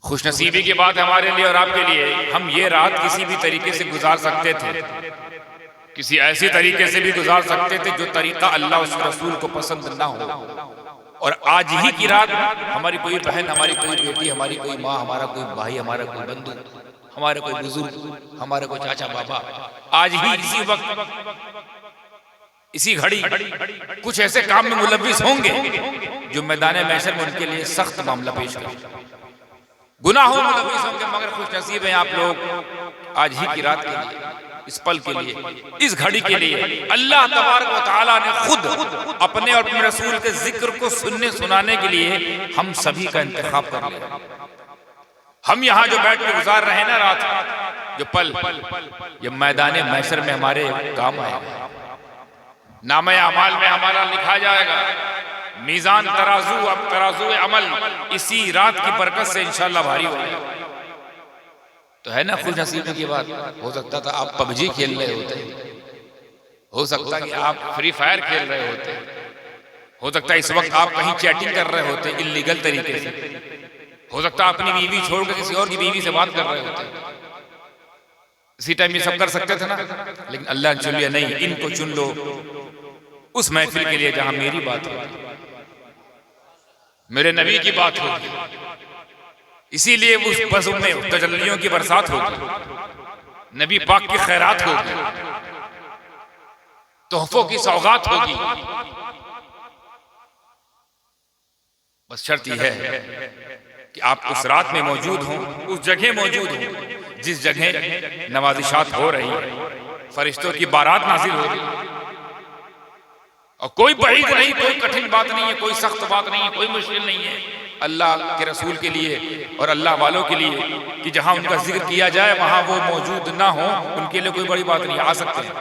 खुशनसीबी की बात हमारे लिए और आपके लिए, हम ये रात किसी भी तरीके से गुजार सकते थे, किसी ऐसी तरीके से भी गुजार सकते थे जो तरीका अल्लाह और उसके रसूल को पसंद ना हो। और आज ही की रात हमारी कोई बहन, हमारी कोई बेटी, हमारी कोई माँ, हमारा कोई भाई, हमारा कोई बंधु, हमारा कोई बुजुर्ग, हमारा कोई चाचा बाबा, आज ही इसी वक्त, इसी घड़ी कुछ ऐसे काम में मुलव्विस होंगे जो मैदान महशर में उनके लिए सख्त मामला पेश करें। गुनाहों में मुलव्विस होंगे, मगर खुशनसीब हैं आप लोग आज ही की रात के लिए, इस पल के लिए, इस घड़ी के लिए अल्लाह तबारक व तआला ने खुद अपने और अपने रसूल के जिक्र को सुनने सुनाने के लिए हम सभी का इंतखाब कर लिया। हम यहाँ जो बैठ के गुजार रहे हैं ना रात, जो पल, ये मैदान महशर में हमारे काम आएगा, नामे अमाल में हमारा लिखा जाएगा। मीज़ान तराजू, अब तराजू अमल इसी रात की बरकत से इंशाअल्लाह भारी होगा। तो है ना खुशनसीबी की बात। हो सकता था आप पबजी खेल रहे होते, हो सकता कि आप फ्री फायर खेल रहे होते, हो सकता है इस वक्त आप कहीं चैटिंग कर रहे होते इल्लीगल तरीके से, हो सकता है अपनी बीवी छोड़कर किसी और की बीवी से बात कर रहे होते। इसी टाइम ये सब कर सकते थे ना, लेकिन अल्लाह ने चुन लिया, नहीं, इनको चुन लो उस महफिल के लिए जहां मेरी बात होगी, मेरे नबी की बात होगी। इसीलिए उस बज़म में तजल्लियों की बरसात होगी, नबी पाक की खैरात होगी, तोहफों की सौगात होगी। बस शर्त यह है कि आप उस रात में मौजूद हों, उस जगह मौजूद हों जिस जगह नवाजिशात हो रही है, फरिश्तों की बारात नाजिल हो रही है। और कोई बहीद नहीं, कोई कठिन बात नहीं है, कोई सख्त बात नहीं है, कोई मुश्किल नहीं है अल्लाह के रसूल के लिए और अल्लाह वालों के लिए कि जहां उनका जिक्र किया जाए वहां वो मौजूद ना हो, उनके लिए कोई बड़ी बात नहीं, आ सकते हैं।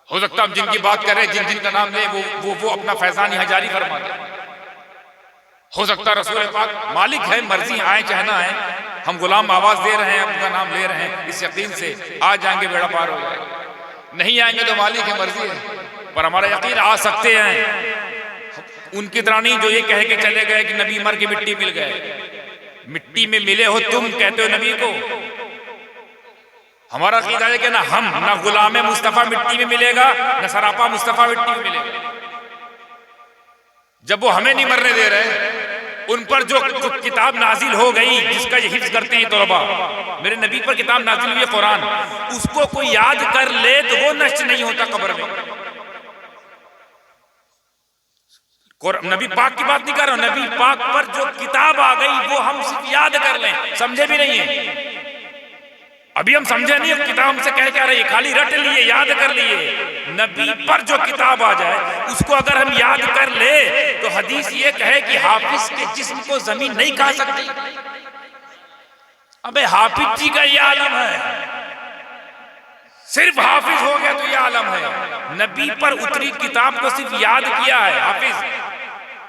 हो सकता है हम जिनकी बात करें, जिन जिन का नाम ले, वो अपना फैजान यहाँ जारी फरमा दे। हो सकता है रसूल पाक मालिक है, मर्जी आए चाहे ना आए, हम गुलाम आवाज दे रहे हैं, उनका नाम ले रहे हैं इस यकीन से आ जाएंगे, बेड़ा पार हो जाएगा। नहीं आएंगे तो मालिक है, मर्जी है, पर हमारा यकीन आ सकते हैं। उनकी तरह नहीं जो ये कह के चले गए कि नबी मर के मिट्टी मिल गए। मिट्टी में मिले हो तुम, कहते हो नबी को। हमारा अकीदा है कि ना हम, ना गुलाम मुस्तफा मिट्टी में मिलेगा, ना सरापा मुस्तफा मिट्टी में मिलेगा। जब वो हमें नहीं मरने दे रहे, उन पर जो किताब नाजिल हो गई जिसका ये हिफ्ज करते हैं तौबा, मेरे नबी पर किताब नाजिल हुई है कुरान, उसको कोई याद कर ले तो वो नष्ट नहीं होता कब्र में। नबी पाक की बात नहीं कर रहा हूं, नबी पाक पर जो किताब आ गई वो हम सिर्फ याद कर लें, समझे भी नहीं है। अभी हम समझे नहीं, किताब हमसे कह क्या रही है, खाली रट लिए, याद कर लिए। नबी पर जो किताब आ जाए उसको अगर हम याद कर ले तो हदीस ये कहे कि हाफिज के जिस्म को जमीन नहीं खा सकती। अबे हाफिज जी का ये आलम है, सिर्फ हाफिज हो गया तो ये आलम है। नबी पर उतरी किताब को सिर्फ याद किया है हाफिज।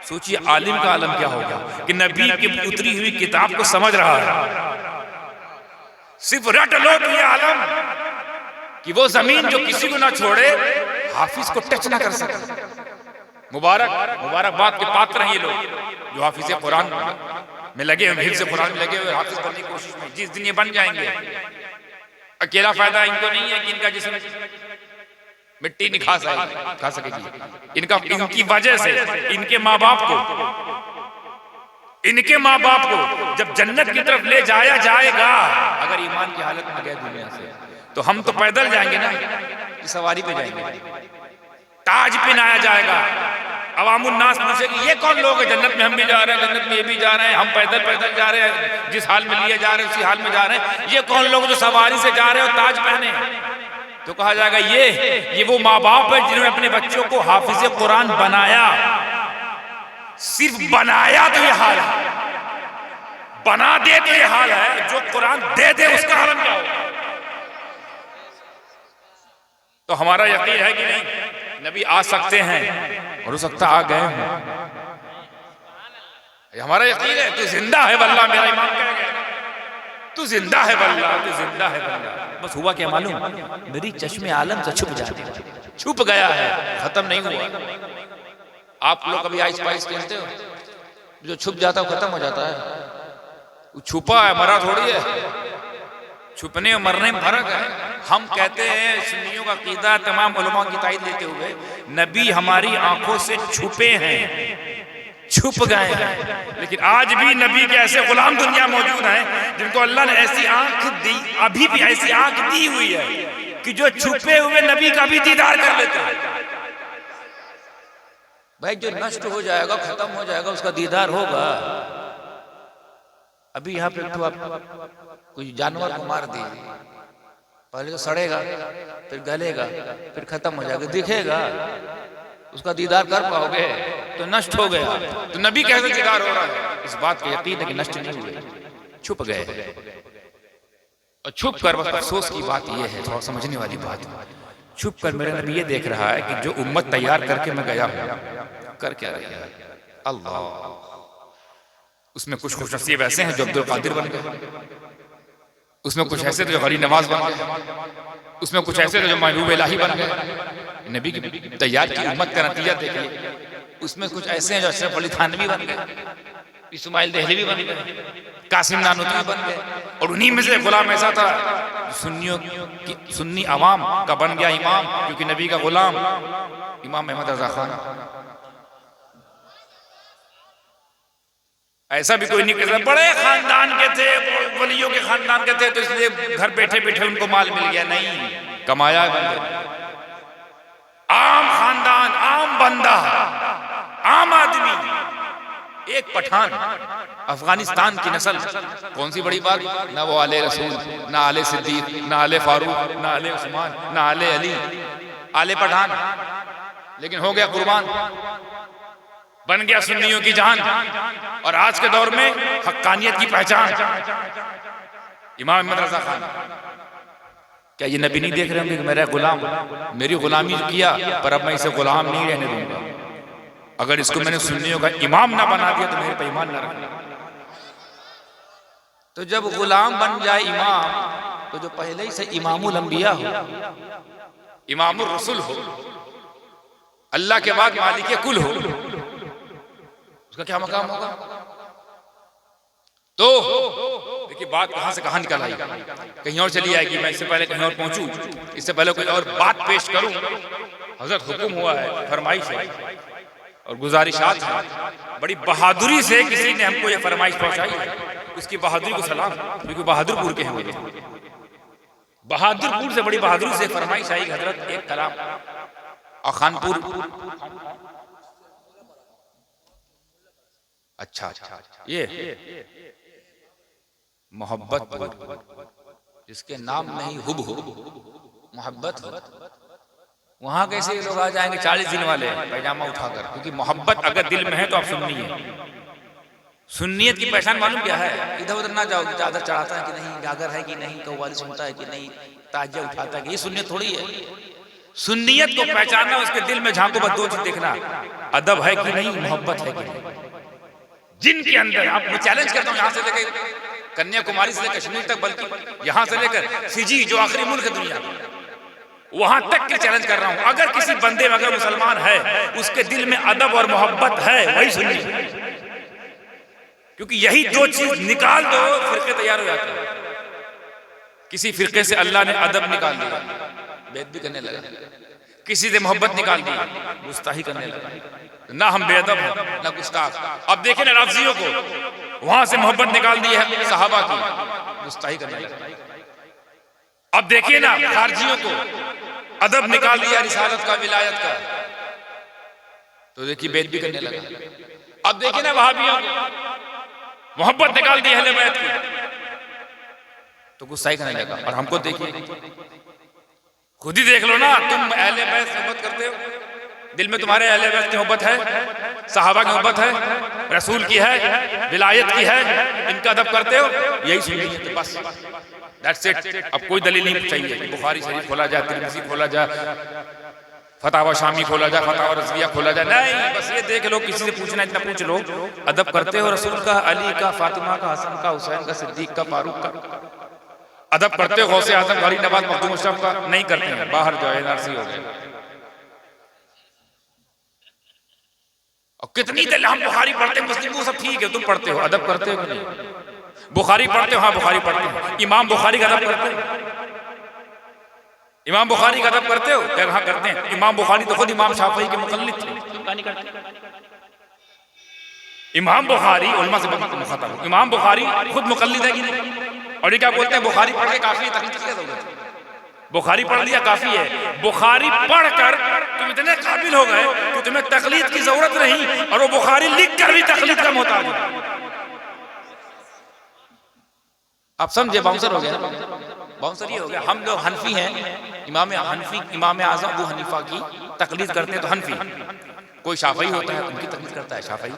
सोचिए आलिम का आलम क्या होगा कि नबी की उतरी हुई किताब को समझ रहा है। सिर्फ रट लो तो ये आलम कि वो जमीन जो किसी को ना छोड़े, हाफिज को टच ना कर सके। मुबारकबाद के पात्र हैं ये लोग जो हाफिज कुरान में लगे हुए, हिफ्ज़ कुरान में लगे हुए, हाफिज बनने की कोशिश में। जिस दिन ये बन जाएंगे, अकेला फायदा इनको नहीं है कि इनका जिस्म मिट्टी नहीं खा सकेगी। इनकी वजह से इनके माँ बाप को जब जन्नत की तरफ ले जाया जाएगा, अगर ईमान की हालत में गए दुनिया से, तो हम तो पैदल जाएंगे ना, सवारी पे जाएंगे, ताज पहनाया जाएगा। अवामुन्नास पूछेगी ये कौन लोग हैं, जन्नत में हम भी जा रहे हैं, जन्नत में ये भी जा रहे हैं, हम पैदल जा रहे हैं, जिस हाल में लिए जा रहे हैं उसी हाल में जा रहे हैं, ये कौन लोग जो सवारी से जा रहे हैं और ताज पहने। तो कहा जाएगा ये वो माँ बाप है जिन्होंने अपने बच्चों को हाफिज कुरान बनाया। सिर्फ बनाया तो ये हाल है, बना दे तो ये हाल है, जो कुरान दे दे उसका हाल क्या होगा। तो हमारा यकीन है कि नहीं नबी आ सकते हैं और हो सकता आ गए हैं, हमारा यकीन है। तू जिंदा है वल्लाह, मेरा इमाम कह गया, तू जिंदा है वल्लाह, तू जिंदा है वल्लाह। बस हुआ क्या मालूम, मेरी चश्मे आलम से छुप गया है, खत्म नहीं हुआ। आप लोग कभी आइस पाइस खेलते हो, जो छुप जाता है खत्म हो जाता है। छुपा है, मरा थोड़ी है। छुपने और मरने में फर्क है। हम कहते हैं, सुन्नियों का अकीदा तमाम उलमा की तायद लेते हुए, नबी हमारी आंखों से छुपे हैं, छुप गए हैं। लेकिन आज भी नबी के ऐसे गुलाम दुनिया मौजूद हैं जिनको अल्लाह ने ऐसी आंख दी, अभी भी ऐसी आंख दी हुई है कि जो छुपे हुए नबी का भी दीदार कर लेते हैं। भाई जो नष्ट हो जाएगा, खत्म हो जाएगा, उसका दीदार होगा। अभी यहाँ पे तो आप कोई जानवर को मार दीजिए, पहले तो सड़ेगा, फिर गलेगा, फिर खत्म हो जाएगा, दिखेगा, उसका दीदार कर पाओगे? तो नष्ट हो गया। तो नबी कैसे दीदार हो रहा है? इस बात का यकीन है कि नष्ट नहीं हुए, छुप गए। और छुप कर, बस अफसोस की बात यह है, थोड़ा समझने वाली बात, छुप कर मेरा नबी ये देख रहा है कि जो उम्मत तैयार करके मैं गया हूं, कर क्या रही है अल्लाह। उसमें कुछ खुशनसीब ऐसे हैं जो अब्दुल कादिर बन गए, उसमें कुछ ऐसे थे जो गरीब नवाज बन गए, उसमें कुछ ऐसे थे जो महबूब इलाही बन गए। नबी की तैयार की उम्मत का नतीजा देखिए। उसमें कुछ ऐसे हैं जो अशरफ अली थानवी बन गए, इस्माइल देहलवी बन गए, कासिम नानूतवी बन गए। और उन्हीं में से गुलाम ऐसा था सुन्नियों की, सुन्नी अवाम का बन गया इमाम, क्योंकि नबी का गुलाम इमाम अहमद रजा खान। ऐसा भी कोई नहीं कहता बड़े खानदान के थे, वलियों के खानदान के थे, तो इसलिए घर बैठे बैठे उनको माल मिल गया। नहीं, कमाया बंदे। आम खानदान, आम बंदा, आम आदमी, एक पठान, अफगानिस्तान की नस्ल। कौन सी बड़ी बात? ना वो आले रसूल, ना आले सिद्दीक, ना आले फारूक, ना आले उस्मान, ना आले अली, आले पठान। लेकिन हो गया कुर्बान, बन गया सुन्नियों की जान। और आज के दौर में हक्कानियत की पहचान इमाम अहमद रजा खान। क्या ये नबी नहीं देख रहे होंगे कि मेरा गुलाम मेरी गुलामी किया, पर अब मैं इसे गुलाम नहीं रहने दूंगा। अगर इसको मैंने सुन्नियों का इमाम ना बना दिया तो मेरे पे ईमान ना रखना। तो जब गुलाम बन जाए इमाम, तो जो पहले ही से इमामुल अंबिया हो, इमामुर रसूल हो, अल्लाह के बाद मालिक कुल हो, उसका क्या मकाम होगा? तो देखिए बात कहां से कहां निकल आई, कहीं और चली आएगी। मैं इससे पहले कहीं और पहुंचूं, इससे पहले कोई और बात पेश करूं। हजरत हुक्म हुआ है, फरमाइश है और गुजारिशात है। बड़ी बहादुरी से किसी ने हमको ये फरमाइश पहुंचाई है, उसकी बहादुरी को सलाम, क्योंकि बहादुरपुर के हैं। बहादुरपुर से बड़ी बहादुरी से फरमाइश आई, हजरत एक कलाम और खानपुर। अच्छा, ये मोहब्बत, जिसके नाम में ही हुब हो मोहब्बत हो, वहां कैसे लोग आ जाएंगे 40 दिन वाले पैजामा उठाकर? क्योंकि मोहब्बत अगर दिल में है तो आप सुन्नी है। सुन्नियत की पहचान मालूम क्या है? इधर उधर ना जाओ, चादर चढ़ाता है कि नहीं, गागर है कि नहीं, कव्वाली सुनता है कि नहीं, ताजिया उठाता है कि, ये सुन्नियत थोड़ी है। सुन्नियत को पहचानना, उसके दिल में झांको, बस दो चीज देखना, अदब है कि नहीं, मोहब्बत है कि नहीं। जिनके अंदर, आप मैं चैलेंज करता हूं, यहां से लेकर कन्याकुमारी से लेकर कश्मीर तक, बल्कि यहां से लेकर फिजी जो आखिरी मुल्क है दुनिया में, वहां तक के चैलेंज कर रहा हूं, अगर किसी बंदे में, अगर मुसलमान है, उसके दिल में अदब और मोहब्बत है, वही सुन्नी। क्योंकि यही दो चीज निकाल दो, फिरके तैयार हो जाते हैं। किसी फिरके से अल्लाह ने अदब निकाल दिया, बेअदबी करने लगा। किसी से मोहब्बत निकाल दी, गुस्ताही करने लगा। ना हम बेअदब हैं ना गुस्ताख। अब देखें ना राफजियों को, वहां से मोहब्बत निकाल दी है सहाबा की, गुस्ताही करने लगा। अब देखिए ना खारजियों को, अदब निकाल दिया रिसालत का, विलायत का, तो देखिए बेअदबी करने लगा। अब देखिए ना वहाबियों को, मोहब्बत निकाल दी अहले बैत की, तो गुस्साई करने लगा। और हमको देखिए, खुद ही देख लो ना, तुम अहले बैत से मोहब्बत करते हो, दिल में तुम्हारे अहले बैत की मोहब्बत है, सहाबा की मोहब्बत है, रसूल की है, विलायत की है, इनका अदब करते हो, यही सुनिए तो बस, दैट्स इट। अब कोई दलील नहीं चाहिए। बुखारी शरीफ खोला जाए, तिरमिज़ी खोला जाए, फतावा शामी खोला जाए, फतावा रज़विया खोला जाए, नहीं, बस ये देख लो, किसी से पूछना इतना पूछ लो, अदब करते हो रसूल का, अली का, फातिमा का, हसन का, हुसैन का, सिद्दीक का, फारूक का? अदब करते हो गौसे आज़म, गरीब नवाज, मखदूम अशरफ का? नहीं करते हैं, बाहर जाओ, एनआरसी हो गए। और कितनी देर हम बुखारी पढ़ते हैं, मुस्लिम, वो सब ठीक है, तुम पढ़ते हो, अदब करते हो कि नहीं? बुखारी पढ़ते हो? हाँ बुखारी पढ़ते हो। इमाम बुखारी का अदब करते हो? इमाम बुखारी का अदब करते हो? क्या? हाँ करते हैं। इमाम बुखारी तो खुद इमाम शाफई के मुक़ल्लिद थे, क्यों नहीं करते? इमाम बुखारी उलमा से मुखातब हो, इमाम बुखारी खुद मुक़ल्लिद है कि नहीं? और ये क्या बोलते हैं बुखारी पढ़ के काफी, तकलीफ की जरूरत है? बुखारी पढ़ लिया काफी है। बुखारी पढ़कर तुम इतने काबिल हो गए कि तुम्हें तकलीद की जरूरत नहीं, और वो बुखारी लिख कर भी तकलीद का मोहताज है। आप समझे? बाउंसर हो गया। बाउंसर ये हो गया। हम लोग हनफी हैं, इमाम आज़म अबू हनीफा की तकलीद करते हैं तो हनफी। कोई शाफई होता है उनकी तकलीद करता है शाफई,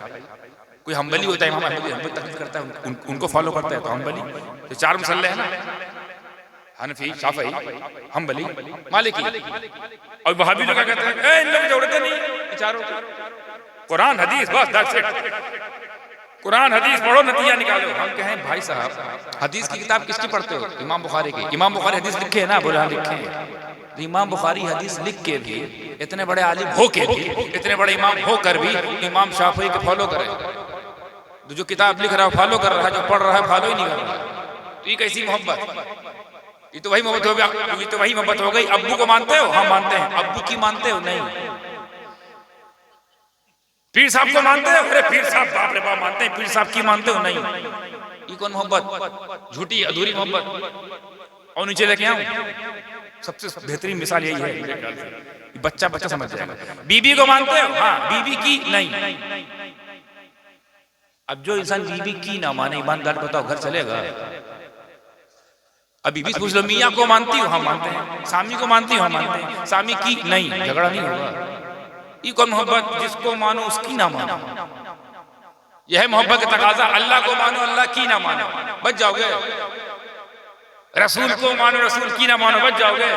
कोई हम्बली होता है इमाम अहमद तकलीद करता है उनको फॉलो करता है तो हम्बली। तो चार मसले हैं ना, हनफी, शाफई, हम्बली, मालिकी। और वहाबी लोग क्या कहते हैं? इन लोग जरूरत नहीं चारों, कुरान हदीस बस, दैट्स इट। कुरान हदीस पढ़ो, नतीजा निकालो। हम कहें भाई साहब हदीस की किताब किसकी पढ़ते हो? इमाम बुखारी की। इमाम बुखारी हदीस लिखे है ना? बोले हाँ लिखे हैं। तो इमाम बुखारी हदीस लिख के भी, इतने बड़े आलिम हो के भी, इतने बड़े इमाम होकर भी इमाम शाफई के फॉलो करें? तो जो किताब लिख रहा है फॉलो कर रहा है, जो पढ़ रहा है फॉलो ही नहीं कर रहा। तो ये कैसी मोहब्बत? ये तो वही मोहब्बत हो गई, ये तो वही मोहब्बत हो गई। अब्बू को मानते हो? हाँ मानते हैं। अब्बू की मानते हो? नहीं। पीर साहब को मानते हो? अरे पीर साहब बाप रे बाप मानते हैं। पीर साहब की मानते हो? नहीं। ये कौन मोहब्बत? झूठी अधूरी मोहब्बत। और नीचे लेके आऊं, सबसे बेहतरीन मिसाल यही है, बच्चा बच्चा समझ जाएगा। बीबी को मानते हो? हाँ। बीबी की? नहीं। अब जो इंसान बीबी की ना माने, ईमानदार बताओ घर चलेगा? अब बीबी पूछ लो, मियाँ को मानती हो? हाँ मानते हैं। स्वामी को मानती हो? हाँ मानते हैं। स्वामी की? नहीं। झगड़ा नहीं होगा। ये कौन मोहब्बत? जिसको मानो उसकी ना मानो। यह है मोहब्बत का तकाजा। अल्लाह को मानो, अल्लाह की ना मानो, बच जाओगे। रसूल को मानो, रसूल की ना मानो, बच जाओगे।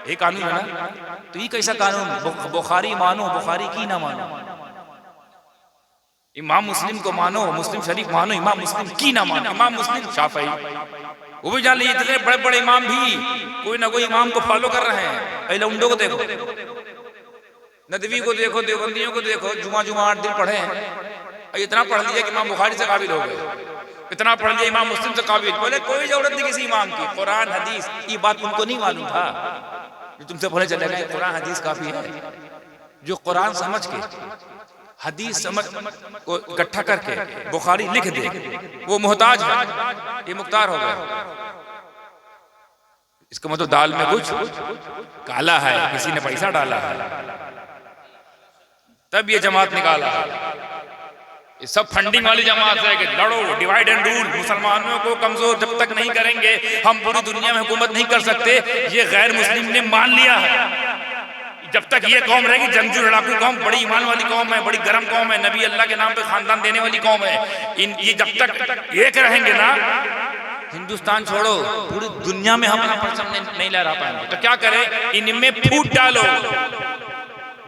ये कानून है ना? तो ये कैसा कानून? बुखारी मानो, बुखारी की ना मानो। इमाम मुस्लिम को मानो, मुस्लिम शरीफ मानो, इमाम मुस्लिम की ना मानो। इमाम मुस्लिम शाफई, वो भी जान लीजिए इतने बड़े बड़े इमाम भी कोई ना कोई इमाम को फॉलो कर रहे हैं। अरे लौंडों को देखो, नदवी को देखो, देवबंदियों को देखो, जुमा 8 दिन पढ़े हैं। इतना पढ़ लिया कि इमाम बुखारी से काबिल हो गए, इतना पढ़ लिया इमाम मुस्लिम से काबिल। बोले कोई जरूरत नहीं किसी इमाम की, कुरान हदीस। ये बात उनको नहीं मालूम था जो तुमसे बोले चले गए कुरान हदीस काफी है। जो कुरान समझ के, हदीस समझ को इकट्ठा करके बुखारी लिख दे, वो मोहताज है, ये मुख्तार हो गया। इसका मतलब दाल में कुछ काला है, किसी ने पैसा डाला है, तब ये जमात निकाला है। ये सब फंडिंग वाली जमात है कि लड़ो, डिवाइड एंड रूल। मुसलमानों को कमजोर जब तक नहीं करेंगे हम पूरी दुनिया में हुकूमत नहीं कर सकते। ये गैर मुस्लिम ने मान लिया है। जब तक ये कौम रहेगी, जंगजू लड़ाकू कौम, बड़ी ईमान वाली कौम है, बड़ी गर्म कौम है, नबी अल्लाह के नाम पे खानदान देने वाली कौम है, ये जब तक एक रहेंगे ना, हिंदुस्तान छोड़ो पूरी दुनिया में हम अपना परचम नहीं लहरा पाएंगे। तो क्या करें? इनमें फूट डालो,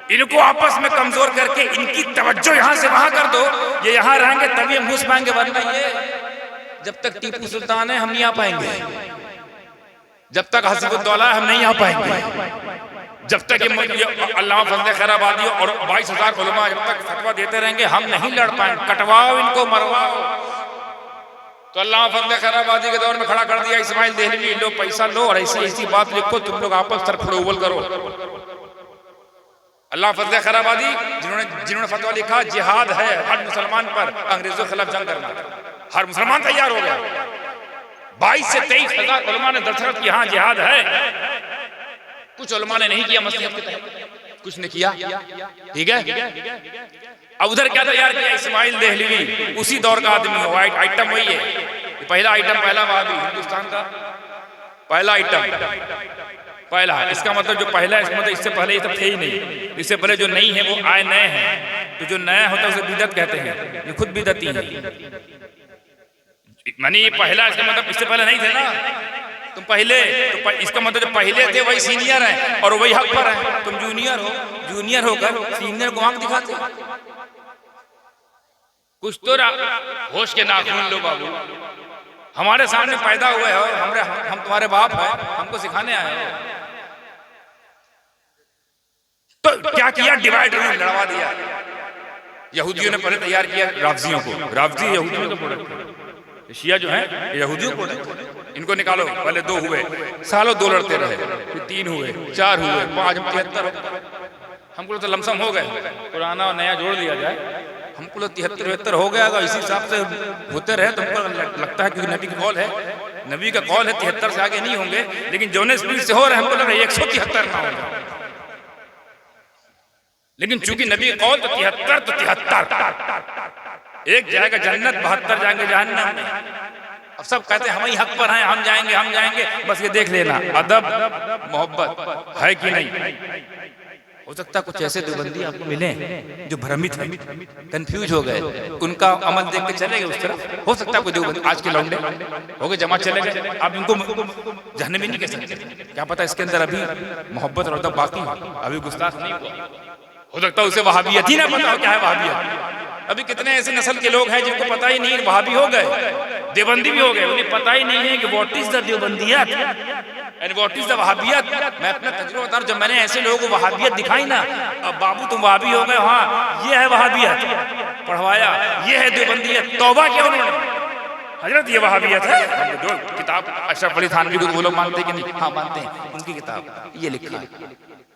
इनको आपस में कमजोर करके इनकी तवज्जो यहां से वहां कर दो। ये यहां रहेंगे तभी हम घुस पाएंगे, वरना ये जब तक टीपू सुल्तान है हम नहीं आ पाएंगे, जब तक हसीबुद्दौला हम नहीं आ पाएंगे, जब तक ये अल्लामा फजल खैराबादी और 22,000 उलमा जब तक फतवा देते रहेंगे हम नहीं लड़ पाएंगे। कटवाओ इनको, मरवाओ। तो अल्लामा फजल खैराबादी के दौर में खड़ा कर दिया इस्माइल देहलवी, लो पैसा लो और ऐसी ऐसी बात लिखो, तुम लोग आपस सर फरोवल करो। अल्लामा फजल खैराबादी जिन्होंने फतवा लिखा जिहाद है हर मुसलमान पर अंग्रेजों के खिलाफ जंग करना, हर मुसलमान तैयार हो गया। 22 से 23,000 उलमा ने दस्तखत की, हाँ जिहाद है। कुछ उलमा ने नहीं किया, मसलियत के तहत कुछ ने किया, ठीक है। अब उधर क्या तैयार किया? इस्माइल देहलवी, उसी दौर का आदमी हो, आइटम वही है। पहला आइटम, पहला वहाबी, हिंदुस्तान का पहला आइटम, पहला। इसका मतलब जो पहला, इसका मतलब इससे पहले ये सब थे ही नहीं। इससे पहले जो नहीं है वो आए नए हैं। तो जो नया होता है उसे बिदअत कहते हैं, ये खुद बिदअती है। मानी ये पहला, इसका मतलब इससे पहले नहीं थे ना तुम पहले, तो इसका मतलब जो पहले थे वही सीनियर हैं और वही हक पर हैं। तुम जूनियर हो, जूनियर होकर सीनियर को आंख दिखाते हो। कुछ तो होश के नाखून लो बाबू। हमारे सामने पैदा हुए हो, हम तुम्हारे बाप हैं, हमको सिखाने आए हो। तो क्या किया? डिवाइड रूल लड़वा दिया। यहूदियों ने पहले तैयार किया राफजियों को, राफजी यहूदियों का प्रोडक्ट है। शिया जो है यहूदियों को, इनको निकालो। पहले 2 हुए, सालों 2 लड़ते रहे, फिर 3 हुए, 4 हुए, 5, 73। हमको तो लमसम हो गए, पुराना और नया जोड़ लिया जाए, हमको तो 73 हो गया। अगर इसी हिसाब से होते रहे तो हमको लगता है कि नबी का कौल है, नबी का कौल है 73 से आगे नहीं होंगे, लेकिन जौने स्पीड से हो रहे हमको लग रहा है 173 ना होगा। लेकिन चूंकि नबी का कौल तो 73 तो 73, एक जाएगा जन्नत, 72 जाएंगे जहन्नम में। अब सब कहते हैं हम ही हक पर हैं, हम जाएंगे, बस ये देख लेना अदब मोहब्बत है कि नहीं। हो सकता कुछ ऐसे देवबंदी आपको मिले जो भ्रमित हैं, कंफ्यूज हो गए, उनका अमल देख के चले गए उस तरफ। हो सकता है कोई देवबंदी आज के लौंडे हो गए, जमा चले गए, अब इनको जहन्नमी नहीं कह सकते। क्या पता इसके अंदर अभी मोहब्बत और अदब बाकी, अभी गुस्ताख नहीं हुआ। हो सकता है उसे वहाबियत ही ना पता हो क्या है वहाबियत। अभी कितने ऐसे नस्ल के लोग हैं जिनको पता ही नहीं, वहाबी हो गए, देवबंदी भी हो गए, उन्हें पता ही नहीं है कि व्हाट इज द देवबंदियत एंड व्हाट इज द वहाबियत। मैं अपना तजुर्बा बता रहा हूं, जब मैंने ऐसे लोगों को वहाबियत दिखाई ना, अब बाबू तुम वहाबी हो गए, हाँ ये है वहाबियत, पढ़वाया, ये है देवबंदियत, तौबा किया उन्होंने, हजरत ये वहाबियत है। जो किताब अशरफ अली थानवी को वो लोग मानते हैं कि नहीं? हाँ मानते हैं, उनकी किताब ये लिखा है।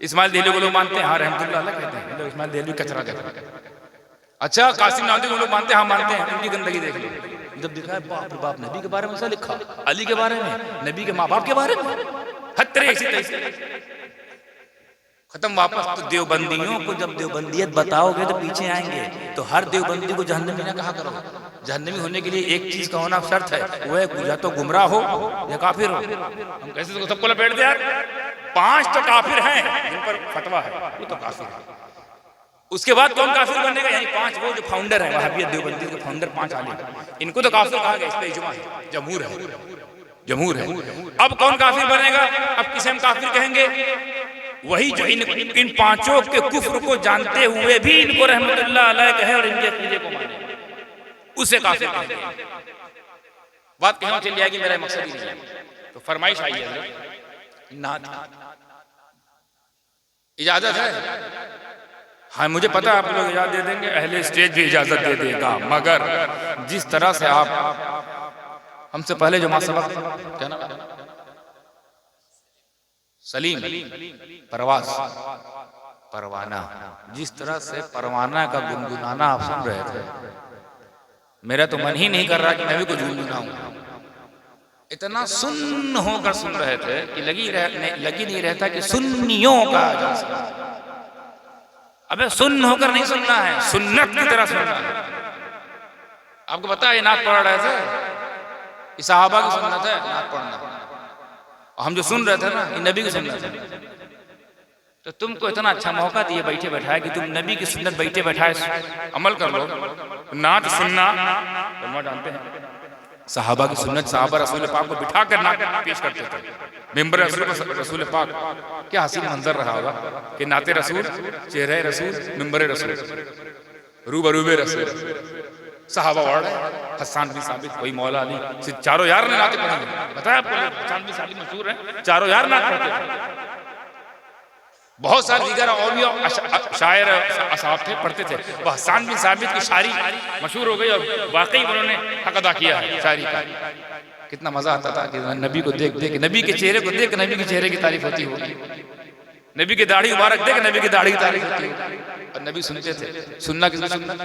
इस्माइल देहलवी को लोग मानते हैं, हाँ रहमतुल्लाह अलैह कहते हैं, इस्माइल देहलवी कचरा कहते हैं। अच्छा कासिम नादवी को लोग मानते हैं, हाँ मानते हैं, उनकी गंदगी देख लो। जब दिखा है बाप रे बाप, नबी के बारे में ऐसा लिखा, अली के बारे में, नबी के माँ बाप के बारे में, हत्तरे ऐसी तैसी, खत्म वापस। तो देवबंदियों को जब देवबंदियत बताओगे तो पीछे आएंगे, तो हर देवबंदी को जहन्नमी ना कहा करो। जहन्नमी होने के लिए एक चीज का होना शर्त है, वो है या तो गुमराह हो या काफिर हो। हम कैसे तो सबको लपेट दे यार, 5 तो काफिर हैं जिन पर फतवा है, वो तो काफिर है। उसके बाद कौन काफिर बनेगा? यानी 5 वो जो फाउंडर है वहाबियत देवबंदी के फाउंडर 5 आलिम, इनको तो काफिर कहा गया, इस पे इजमा है, जमहूर है। अब कौन काफिर बनेगा? अब किसे हम काफिर कहेंगे? वही जो इन 5 के कुफ्र को जानते हुए भी इनको रहमतुल्लाह अलैह कहे और इनके अकीदे को माने, उसे काफिर कहेंगे। बात कहाँ चली जाएगी, मेरा मकसद ही नहीं है। तो फरमाइश आई है नात, इजाजत है? हाँ मुझे पता है आप लोग इजाजत दे देंगे, अहले स्टेज भी इजाजत दे देगा, मगर जिस तरह से आप हमसे पहले जो मासबक क्या नाम है, सलीम परवास परवाना, जिस तरह से परवाना का गुनगुनाना आप सुन रहे थे, मेरा तो मन ही नहीं कर रहा कि मैं भी कुछ गुनगुनाऊं। इतना सुन्न होकर सुन रहे थे कि लगी नहीं रहता कि सुन्नियों का जलसा। अबे सुन्न होकर नहीं सुनना है, सुन्नत की तरह सुनना है। आपको पता है ये नात पढ़ रहे थे, ये सहाबा की सुन्नत है नात पढ़ना, और हम जो सुन रहे थे ना ये नबी की सुन्नत है। तो तुमको इतना अच्छा मौका दिए बैठे बैठाए कि तुम नबी की सुन्नत बैठे बैठाए अमल कर लो। नात सुनना तो जानते हैं सहाबा की सुन्नत, सहाबा रसूल पाक को बिठा कर नात पेश करते थे मिंबर रसूल पाक। क्या हसीन मंजर रहा होगा कि नाते रसूल, चेहरे रसूल, मिंबर रसूल, रूबरूबे रसूल, सहाबा वर्ड हसन बिन साबित, वही मौला अली, चारों यार ने नाते पढ़े। बताया आपको, हसन बिन साबित मशहूर है, चारों यार नात पढ़ते थे। बहुत सारे दीगर और भी शायर असहाब थे, पढ़ते थे। वह हसन बिन साबित की शायरी मशहूर हो गई और वाकई उन्होंने हक अदा किया है शायरी का। कितना मजा आता था कि नबी को देख देख, नबी के चेहरे को देख नबी के चेहरे की तारीफ होती होगी, नबी की दाढ़ी मुबारक देख नबी की दाढ़ी की तारीफ होती होगी। और नबी सुनते थे, सुनना किसकी सुन्नत?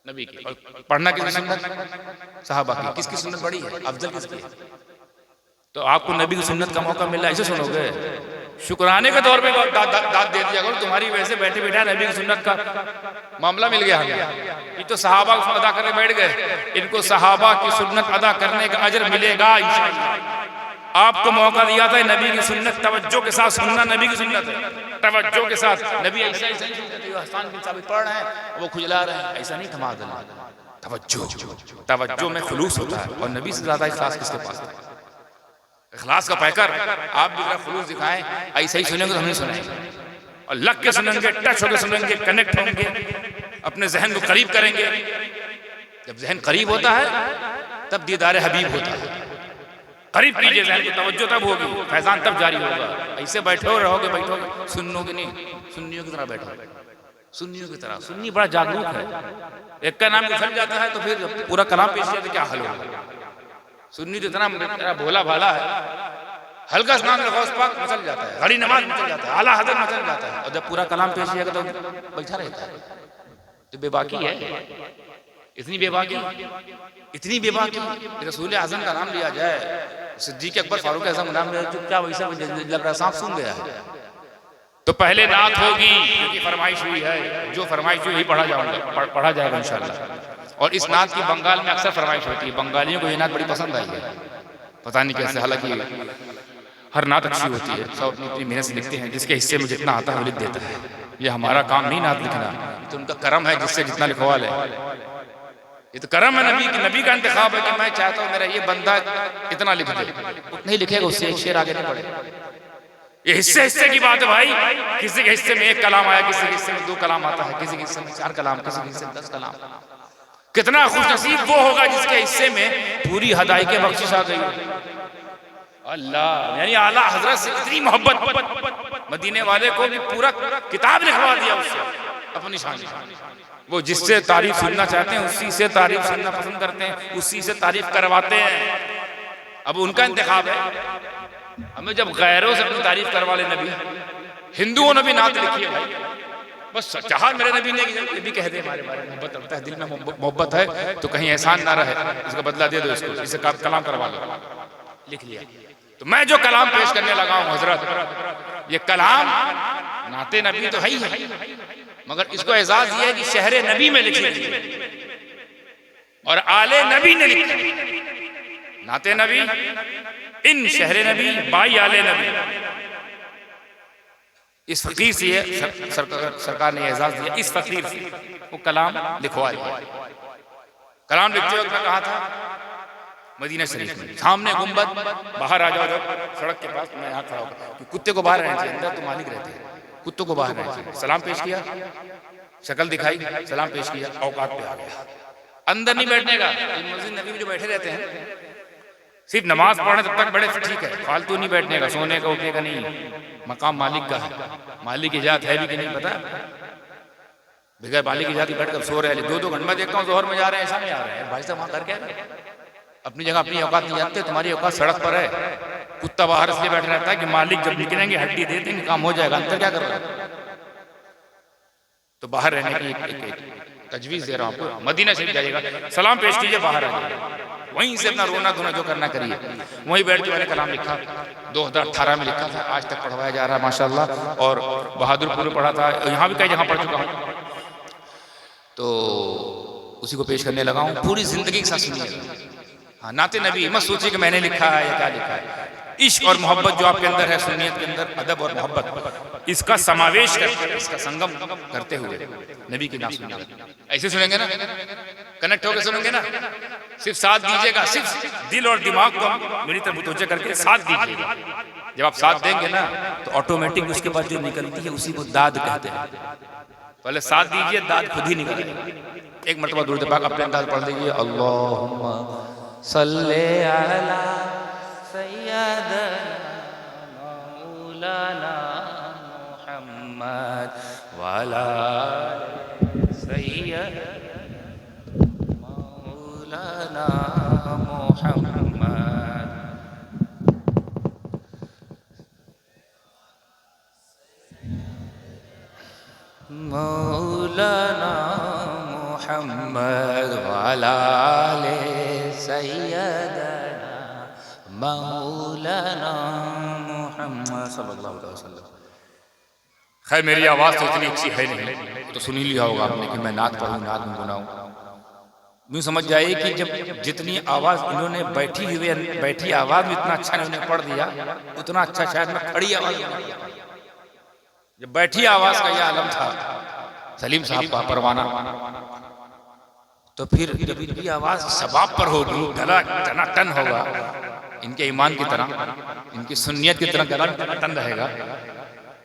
नबी की। और पढ़ना किसकी सुन्नत? सहाबा की। किसकी सुन्नत बड़ी है, अफजल किसकी है? तो आपको नबी की सुन्नत का मौका मिला, ऐसे सुनोगे, शुक्राने के तौर पे दाद दे दिया करो, तुम्हारी वजह से बैठे बैठे नबी की सुन्नत का मामला मिल गया हमें। ये तो सहाबा को अदा करने बैठ गए, इनको सहाबा की सुन्नत अदा करने का अजर मिलेगा इंशाअल्लाह। आपको मौका दिया था नबी की सुन्नत तवज्जो के साथ सुनना, नबी की सुन्नत है तवज्जो के साथ। नबी ऐसा ऐसा नहीं सुनते थे, हसन बिन साबित पढ़ रहे हैं वो खुजला रहे हैं, ऐसा नहीं थमा देना। तवज्जो में खुलूस होता है, और नबी से ज्यादा इखलास किसके पास है? इखलास का पैकर आप भी खुलूस दिखाएं, ऐसे ही सुनेंगे तो हम नहीं सुनेंगे, और लग के सुनेंगे, टच होकर सुनेंगे, कनेक्ट होंगे, अपने जहन को करीब करेंगे। जब जहन करीब होता है तब दीदार हबीब होता है। करीब कीजिए जहन को, तवज्जो तब होगी, फैजान तब जारी होगा। ऐसे बैठे रहोगे, बैठोगे सुनोगे नहीं, सुन्नियों की तरह बैठो, सुन्नियों की तरह। सुन्नी बड़ा जागरूक है, एक का नाम उछल जाता है तो फिर पूरा कलाम पेश किया तो क्या हल होगा। सुन्नी तो इतना भोला भाला है, हल्का स्नान गौस पाक मचल जाता है, घड़ी नमाज मचल जाता है, आला हजरत मचल जाता है, और जब पूरा कलाम पेश किया तो बैठा रहता है। तो बेबाकी है, इतनी बेबाकी, इतनी बेबाकी। रसूल आज़म का नाम लिया जाए, सिद्दीक़ अकबर फारूक आज़म नाम लिया, चुपचाप वैसा लग रहा सांप सूंघ गया है। तो पहले नात होगी क्योंकि फरमाइश हुई है, जो फरमाइश हुई वही पढ़ा जाएगा इंशाअल्लाह। और इस नात की बंगाल में अक्सर फरमाइश होती है, बंगालियों को ये नात बड़ी पसंद आई है, पता नहीं कैसे। हालांकि हर नात अच्छी होती है, सब अपनी अपनी मेहनत से लिखते हैं, जिसके हिस्से में जितना आता है वो लिख देता है। ये हमारा काम नहीं नात लिखना, तो उनका करम है जिससे जितना लिखवा ले। ये तो करम है नबी का इंतखाब है कि मैं चाहता हूँ मेरा ये बंदा इतना लिख दे, उतना ही लिखेगा, उससे एक शेर आगे नहीं बढ़े। ये हिस्से की बात है भाई। किसी के हिस्से में 1 कलाम आया, किसी के हिस्से में 2 कलाम आता है, किसी के हिस्से में 4 कलाम, किसी के हिस्से में 10 कलाम। कितना खुशनसीब वो होगा जिसके हिस्से में पूरी हदाई के बख्शिश आ गई। अल्लाह, यानी आला हजरत से इतनी मोहब्बत, मदीने वाले को भी पूरा किताब लिखवा दिया उससे अपनी शान। वो जिससे तारीफ सुनना चाहते हैं उसी से तारीफ सुनना पसंद करते हैं, उसी से तारीफ करवाते हैं। अब उनका इंतखाब है। हमें जब गैरों से अपनी तारीफ करवा ले नबी, हिंदुओं ने भी नात लिखी है भाई, बस चाहा मेरे नबी ने ये भी कह दे हमारे बारे में मोहब्बत रखता है, दिल में मोहब्बत है तो कहीं एहसान ना रहे, इसका बदला दे दो इसको, इसे कलाम करवा लो। लिख लिया। तो मैं जो कलाम पेश करने लगा हूं हजरत, ये कलाम नाते नबी तो है ही है, मगर इसको एजाज ये है कि शहरे नबी में लिखी गई और आले नबी ने लिखी। नाते नबी इन शहरे नबी बाई आले नबी। इस फकीर से सरकार ने एजाज दिया, इस फकीर से वो कलाम लिखवा दिया। कलाम लिखते वक्त मैं कहा था मदीना शरीफ में, सामने गुंबद, बाहर आ जाओ, सड़क के पास मैं यहाँ खड़ा होकर, कुत्ते को बाहर रहना चाहिए, अंदर तो मालिक रहते हैं, कुत्तों को बाहर रहना चाहिए। सलाम पेश किया, शक्ल दिखाई, सलाम पेश किया, औकात पे आ गया। अंदर नहीं बैठने का, मस्जिद नबी में जो बैठे रहते हैं सिर्फ नमाज पढ़ने तब तक बड़े ठीक है, फालतू नहीं बैठने का, सोने का उठने का नहीं। मकाम मालिक का है, मालिक की जात है भी कि नहीं पता, बगैर मालिक की जात बैठ कर सो रहे हैं। 2-2 घंटे में देखता हूँ जोहर में जा रहे हैं, ऐसा नहीं आ रहे हैं भाई साहब, वहाँ कर क्या अपनी जगह अपनी औकात नहीं जानते। तुम्हारी औकात सड़क पर है, कुत्ता बाहर इसलिए बैठ रहता है कि मालिक जब निकलेंगे हड्डी दे देंगे, काम हो जाएगा। अंदर क्या कर रहा है? तो बाहर रहने की एक तजवीज़ दे रहा हूँ आपको। मदीना शरीफ जाइएगा, सलाम पेश कीजिए, बाहर आ जाइए, वहीं से अपना रोना धोना जो करना करिए। वहीं बैठ के मैंने कलाम लिखा, 2018 में लिखा था, आज तक पढ़वाया जा रहा है माशाल्लाह। और बहादुरपुर में पढ़ा था, यहाँ भी कई जगह पढ़ चुका हूँ, तो उसी को पेश करने लगा हूँ। पूरी जिंदगी के साथ सुनिए। हाँ, नाते नबी मत सोचिए कि मैंने लिखा है या क्या लिखा है। इश्क और मोहब्बत जो आपके अंदर है, सुन्नियत के अंदर अदब और मोहब्बत, इसका समावेश करके, इसका संगम करते हुए नबी की नाम सुनिए। ऐसे सुनेंगे ना, कनेक्ट होकर सुनेंगे ना, सिर्फ साथ दीजिएगा, सिर्फ दिल और दिमाग को मेरी तरफ मुतवज्जह करके साथ दीजिएगा। जब आप साथ देंगे ना तो ऑटोमेटिक उसके बाद जो निकलती है उसी को दाद कहते हैं। पहले साथ दीजिए, दाद खुद ही निकलेगी। एक मरतबा दुरूद पाक अपने अंदाज पढ़ लीजिए, अल्लाहुम्मा सल्ले अला सय्यदना मौलाना मुहम्मद वाला सय्यद मौलाना मुहम्मद। मौलाना मुहम्मद वाला ले सय्यदना मौलाना मुहम्मद सल्लल्लाहु अलैहि वसल्लम। खैर मेरी आवाज़ तो इतनी अच्छी है नहीं, तो सुन ही लिया होगा आपने कि मैं नात पढ़ूँ, नात में गुनाऊँ। यूँ समझ जाइए कि जब जितनी आवाज़ इन्होंने बैठी आवाज़ में इतना अच्छा इन्होंने पढ़ दिया, उतना अच्छा शायद मैं खड़ी आवाज़ में। जब बैठी आवाज़ का यह आलम था सलीम साहब का परवाना, तो फिर जब इनकी आवाज़ शबाब पर होगी, गला टनाटन होगा, इनके ईमान की तरह, इनकी सुन्नियत की तरह गला टनाटन रहेगा,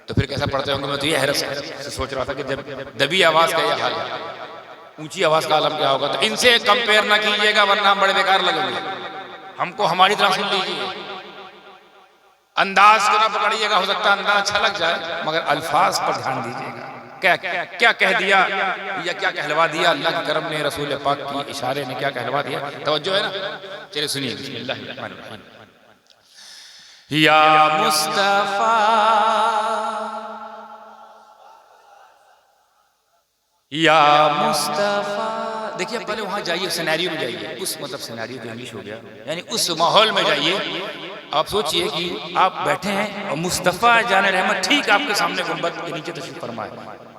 तो फिर कैसा पढ़ते होंगे। मैं तो ये हैरत से सोच रहा था कि जब दबी आवाज़ का यह हाल है, ऊंची आवाज़ का आलम क्या होगा। तो इनसे कंपेयर ना कीजिएगा वरना हम बड़े बेकार लगेंगे। हमको हमारी तरह सुन लीजिए, अंदाज को ना पकड़िएगा, हो सकता है अंदाज अच्छा लग जाए मगर अल्फाज पर ध्यान दीजिएगा। क्या क्या कह दिया या क्या कहलवा दिया अल्लाह के करम ने, रसूल पाक की इशारे ने क्या कहलवा दिया। तवज्जो है ना, चलिए सुनिए। बिस्मिल्लाहिर्रहमानिर्रहीम। या मुस्तफा या मुस्तफा। देखिए पहले वहां जाइए, सिनेरियो में जाइए, उस मतलब सिनेरियो जो इंग्लिश हो गया, यानी उस माहौल में जाइए। आप सोचिए कि आप बैठे हैं और मुस्तफ़ा जान रहमत ठीक आपके सामने गुंबद के नीचे तशरीफ फरमा है,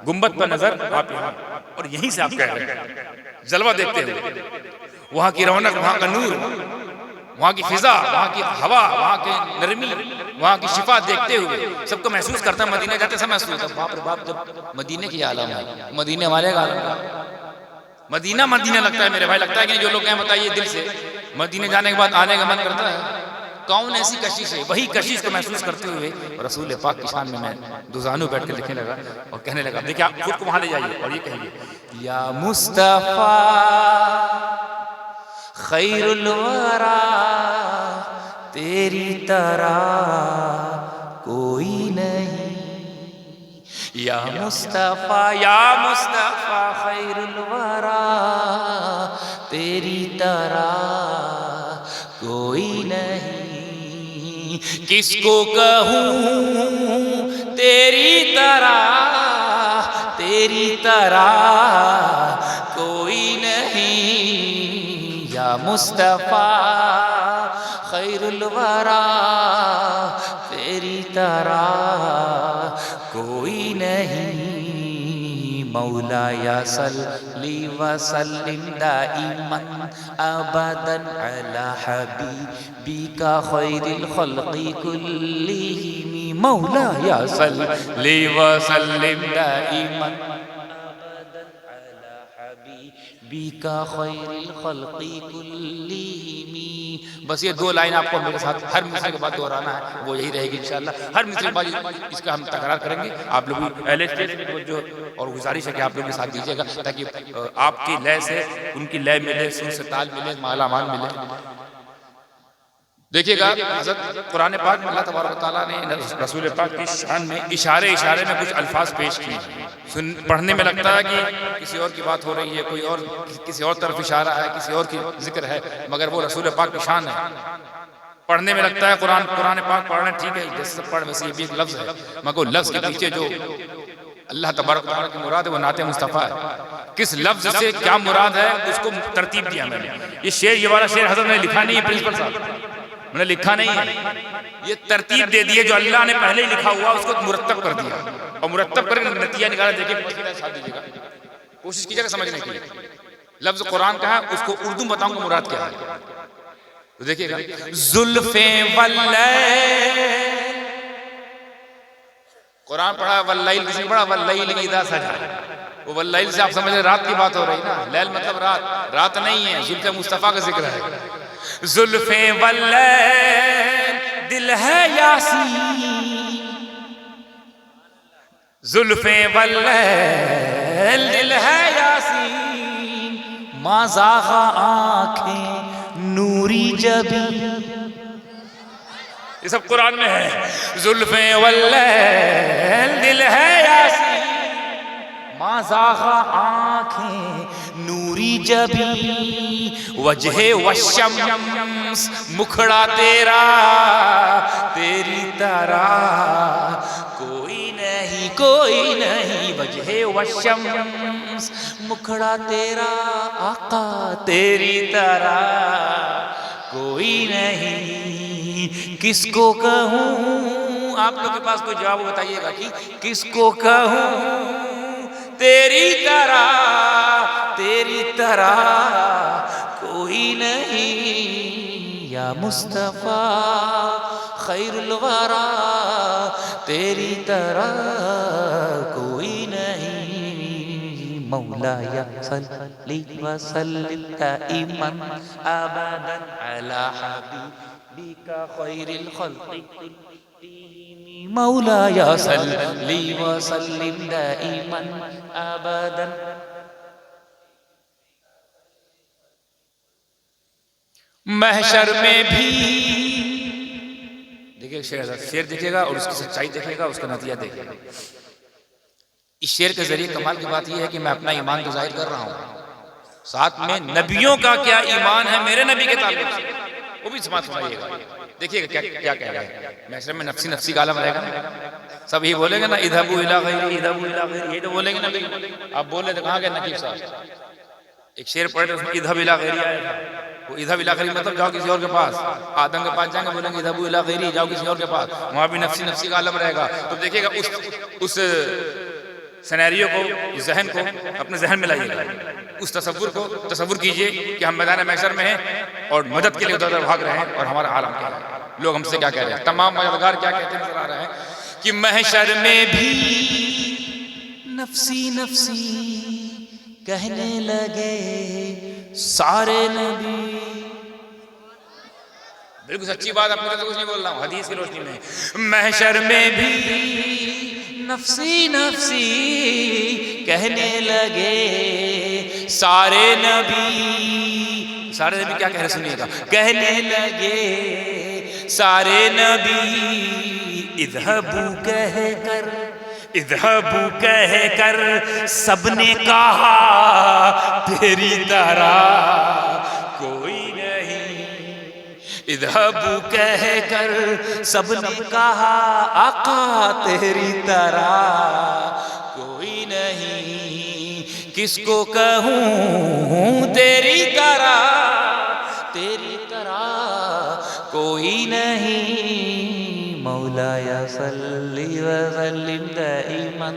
गुंबद पर नजर आप यहाँ, और यहीं से आप कह रहे हैं जलवा देखते हुए, वहां की रौनक, वहां का नूर, वहां की फिजा, वहां की हवा, वहां की नरमी, वहां की शिफा देखते हुए सबको महसूस करता है। मदीना जाते समय महसूस होता, बाप रे बाप, जब मदीने की आलम है, मदीने हमारे का आलम है। मदीना मदीना लगता है मेरे भाई, लगता है कि जो लोग हैं बताइए दिल से, मदीने जाने के बाद आने का मन करता है। कौन ऐसी कशिश है, वही कशिश को महसूस करते हुए रसूल पाक की शान में मैं दुजानू बैठ के लिखने लगा और कहने लगा। देखिए आप खुद को वहां ले जाइए और ये कहिए, या मुस्तफा खैरुल वरा, तेरी तरह कोई नहीं। या मुस्तफा खैरुल वरा, तेरी तरह कोई नहीं। किसको कहूँ तेरी तरह कोई नहीं। या मुस्तफा खैरुल वरा, तेरी तरह कोई नहीं। मौला या सल्ली व सल्लिम दाइमन अबदन अला हबीबिका खैरिल खल्क़ि कुल्लिहिम। मौला या सल्ली व सल्लिम दाइमन अबदन अला हबीबिका खैरिल खल्क़ि कुल्लिहिम। बस ये दो लाइन आपको मेरे साथ हर मिसरे के बाद दोहराना है, वो यही रहेगी इंशाअल्लाह। हर मिसरे के बाद इसका हम तकरार करेंगे। आप लोग पहले स्टेज पे जो, और गुजारिश है कि आप लोग के साथ दीजिएगा ताकि आपकी लय से उनकी लय मिले, सुर से ताल मिले, माला माल मिले। देखिएगा हज़रत कुरान पाक में अल्लाह तबारक व तआला ने रसूल पाक की शान में इशारे में कुछ अल्फाज पेश किए। पढ़ने में लगता है कि किसी और की बात हो रही है, कोई और किसी और तरफ इशारा है, किसी और की जिक्र है, मगर वो रसूल पाक की शान है। पढ़ने में लगता है कुरान पाक पढ़ना ठीक है, जैसे पढ़ वैसे ये भी एक लफ्ज़ है, मगर लफ्ज़ के पीछे जो अल्लाह तबारक व तआला की मुराद है वो नाते मुस्तफ़ा है। किस लफ्ज़ से क्या मुराद है उसको तरतीब दिया मैंने। ये वाला शेर हज़रत ने लिखा नहीं है, प्रिंसिपल साहब मैंने लिखा नहीं है, ये तरतीब दे दी है। जो अल्लाह ने पहले ही लिखा हुआ उसको मुरत्तब कर दिया, और मुरत्तब करके नतीजा निकाला। देखिए कोशिश कीजिएगा समझने की। लफ्ज़ कुरान का है, उसको उर्दू में बताऊंगा मुराद क्या है। तो देखिएगा, जुल्फे वल्लैल, कुरान पढ़ा वल्लैल, किसी पढ़ा वल्लैल इज़ा सजा, वो वल्लैल से आप समझ रहे रात की बात हो रही ना। लैल मतलब रात नहीं है, जुल्फे मुस्तफ़ा का जिक्र है। जुल्फे वल्लैल दिल है यासीन, जुल्फे वल्लैल दिल है यासीन, माज़ाग़ा आँखें नूरी जबी। ये सब कुरान में है। जुल्फे वल्लैल दिल है यासीन, माज़ाग़ा आँखें नूरी जबी, वजहे वशम्स मुखड़ा तेरा, तेरी तरह कोई नहीं। वजहे वशम्स मुखड़ा तेरा आका, तेरी तरह कोई नहीं। किसको कहूँ, आप लोग के पास कोई जवाब बताइएगा कि किसको कहूँ तेरी तरह कोई नहीं। या मुस्तफ़ा खैरुल वरा, तेरी तरह कोई नहीं। मौला या सल्ली व सल्लिम दाइमन अबदन अला हबीबिका खैरिल खल्क़ि कुल्लिहिम। मौला या सल्ली व सल्लिम दाइमन अबदन। महशर में भी देखिए शेर देखिएगा और उसकी सच्चाई देखिएगा, उसका नतीजा देखिएगा। इस शेर के जरिए कमाल की बात यह है कि मैं अपना ईमान तो जाहिर कर रहा हूँ, साथ में नबियों का क्या ईमान है मेरे नबी के ताल्लुक से वो भी सुनाइएगा। देखिएगा क्या क्या कह रहे हैं। महशर में नफ्सी नफ्सी का आलम रहेगा, सब ये बोलेंगे ना इधबू इला गैरी इधबू इला गैरी, ये तो बोलेंगे ना भाई। आप बोले तो कहाँ गए नकीब साहब? एक शेर पढ़े उसमें इधब इला गैरी आया था। वो इधब इला गैरी मतलब जाओ किसी और के पास, आदम के पास जाएंगे बोलेंगे इधबू इला गैरी, जाओ किसी और के पास, वहां भी नफ्सी नफ्सी का आलम रहेगा। तो देखिएगा उस सिनेरियो को, जहन को अपने जहन में लाइएगा, उस तसव्वुर को तसव्वुर कीजिए कि हम मैदान महशर में हैं और मदद के लिए उधर उधर भाग रहे हैं और हमारा आलम क्या है, लोग हमसे क्या कह रहे हैं। तमाम मददगार क्या कहते हैं नजर आ रहे हैं कि महशर में भी नफ्सी नफ्सी कहने लगे सारे नबी। बिल्कुल सच्ची बात, अपने तो कुछ नहीं बोल रहा हूँ, हदीस की रोशनी में। महशर में भी नफ्सी नफ्सी कहने लगे सारे नबी। सारे नबी क्या कह रहे सुनिएगा, कहने लगे सारे नबी इधबू कह कर सबने कहा तेरी तरह कोई नहीं। इधबू कह कर सबने कहा आका तेरी तरह कोई नहीं। किसको कहूँ तेरी तरह कोई नहीं। मौलाया सल्ली व सल्लिम दाइमन